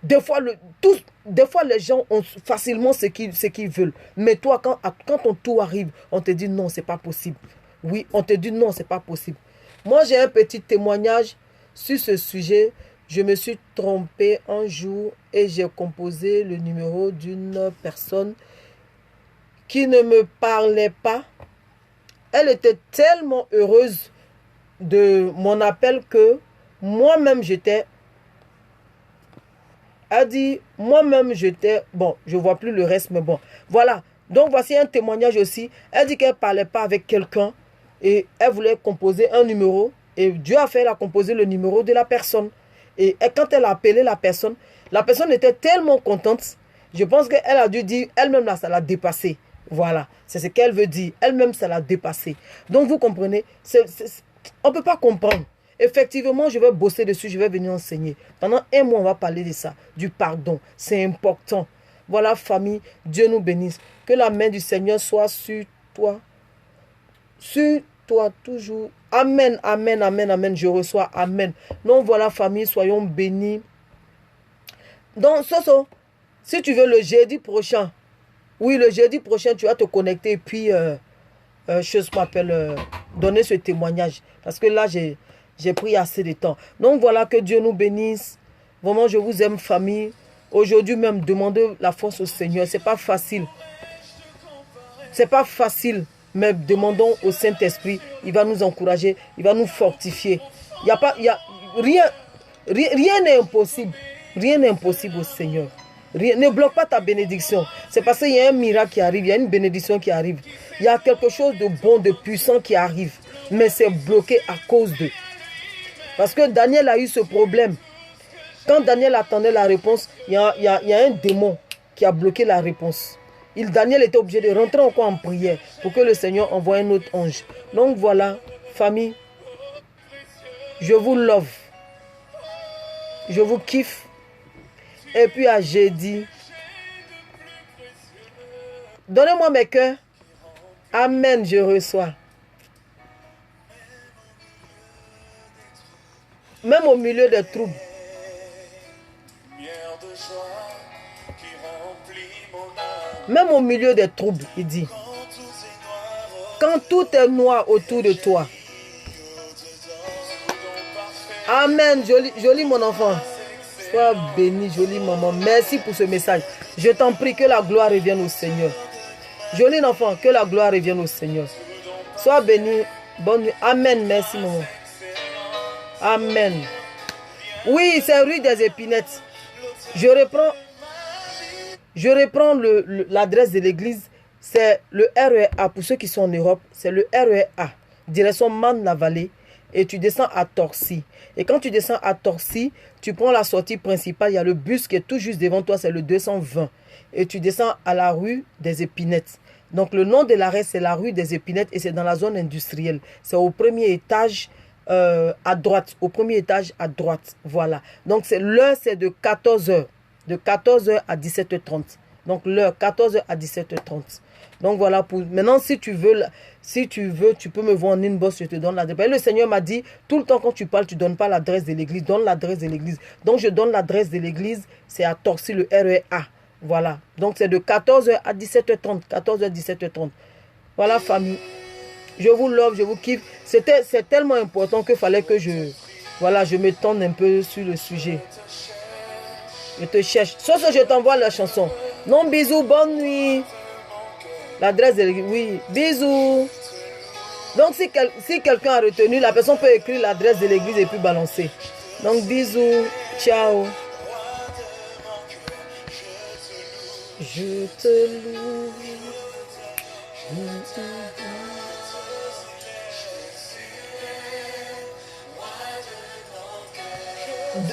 Des fois, les gens ont facilement ce qu'ils veulent. Mais toi, quand ton tour arrive, on te dit non, c'est pas possible. Oui, on te dit non, c'est pas possible. Moi, j'ai un petit témoignage sur ce sujet. Je me suis trompée un jour et j'ai composé le numéro d'une personne qui ne me parlait pas. Elle était tellement heureuse de mon appel que moi-même j'étais... Elle dit, moi-même j'étais... Bon, je ne vois plus le reste, mais bon. Voilà. Donc voici un témoignage aussi. Elle dit qu'elle ne parlait pas avec quelqu'un et elle voulait composer un numéro. Et Dieu a fait, elle a composé le numéro de la personne. Et quand elle a appelé la personne était tellement contente. Je pense qu'elle a dû dire, elle-même là, ça l'a dépassé. Voilà. C'est ce qu'elle veut dire. Elle-même, ça l'a dépassé. Donc vous comprenez, on ne peut pas comprendre. Effectivement, je vais bosser dessus, je vais venir enseigner. Pendant un mois, on va parler de ça, du pardon. C'est important. Voilà, famille, Dieu nous bénisse. Que la main du Seigneur soit sur toi. Sur toi toujours. Amen, amen, amen, amen. Je reçois, amen. Donc voilà, famille, soyons bénis. Donc, Soso, si tu veux le jeudi prochain, oui, le jeudi prochain, tu vas te connecter et puis, je m'appelle, donner ce témoignage. Parce que là, j'ai pris assez de temps. Donc voilà, que Dieu nous bénisse. Vraiment, je vous aime, famille. Aujourd'hui même, demandez la force au Seigneur. C'est pas facile. C'est pas facile. Mais demandons au Saint-Esprit. Il va nous encourager. Il va nous fortifier. Rien n'est impossible. Rien n'est impossible au Seigneur. Rien, ne bloque pas ta bénédiction. C'est parce qu'il y a un miracle qui arrive. Il y a une bénédiction qui arrive. Il y a quelque chose de bon, de puissant qui arrive. Mais c'est bloqué à cause de... Parce que Daniel a eu ce problème. Quand Daniel attendait la réponse, il y a un démon qui a bloqué la réponse. Daniel était obligé de rentrer encore en prière pour que le Seigneur envoie un autre ange. Donc voilà, famille, je vous love. Je vous kiffe. Et puis à jeudi, donnez-moi mes cœurs. Amen, je reçois. Même au milieu des troubles. Même au milieu des troubles, il dit. Quand tout est noir autour de toi. Amen, joli mon enfant. Sois béni, jolie maman. Merci pour ce message. Je t'en prie que la gloire revienne au Seigneur. Joli enfant, que la gloire revienne au Seigneur. Sois béni. Bonne nuit. Amen, merci maman. Amen. Oui, c'est rue des Épinettes. Je reprends l'adresse de l'église. C'est le REA. Pour ceux qui sont en Europe, c'est le REA. Direction Marne-la-Vallée. et tu descends à Torcy. Et quand tu descends à Torcy, tu prends la sortie principale. Il y a le bus qui est tout juste devant toi, c'est le 220. Et tu descends à la rue des Épinettes. Donc le nom de l'arrêt, c'est la rue des Épinettes et c'est dans la zone industrielle. C'est au premier étage à droite. Au premier étage à droite. Voilà. Donc l'heure, c'est de 14 h. De 14 h à 17h30. Donc l'heure, 14 h à 17h30. Donc voilà, maintenant si tu veux, tu peux me voir en inbox, je te donne l'adresse. Le Seigneur m'a dit, tout le temps quand tu parles, tu ne donnes pas l'adresse de l'église, donne l'adresse de l'église. Donc je donne l'adresse de l'église, c'est à Torcy, le REA. Voilà, donc c'est de 14 h à 17h30, 14 h 17h30. Voilà famille, je vous love, je vous kiffe. C'est tellement important qu'il fallait que je m'étende un peu sur le sujet. Je te cherche, sauf que je t'envoie la chanson. Non, bisous, bonne nuit. L'adresse de l'église, oui, bisous. Donc si quelqu'un a retenu, la personne peut écrire l'adresse de l'église et puis balancer. Donc bisous, ciao. Je te loue.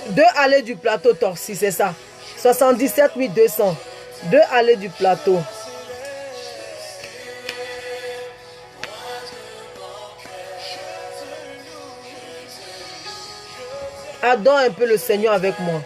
2 allées du plateau Torcy, c'est ça. 77 200. 2 allées du plateau. Adore un peu le Seigneur avec moi.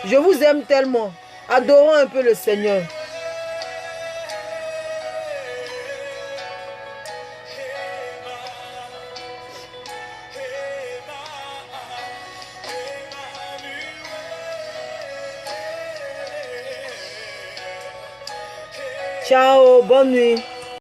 Je vous aime tellement. Adorons un peu le Seigneur. Ciao, bonne nuit.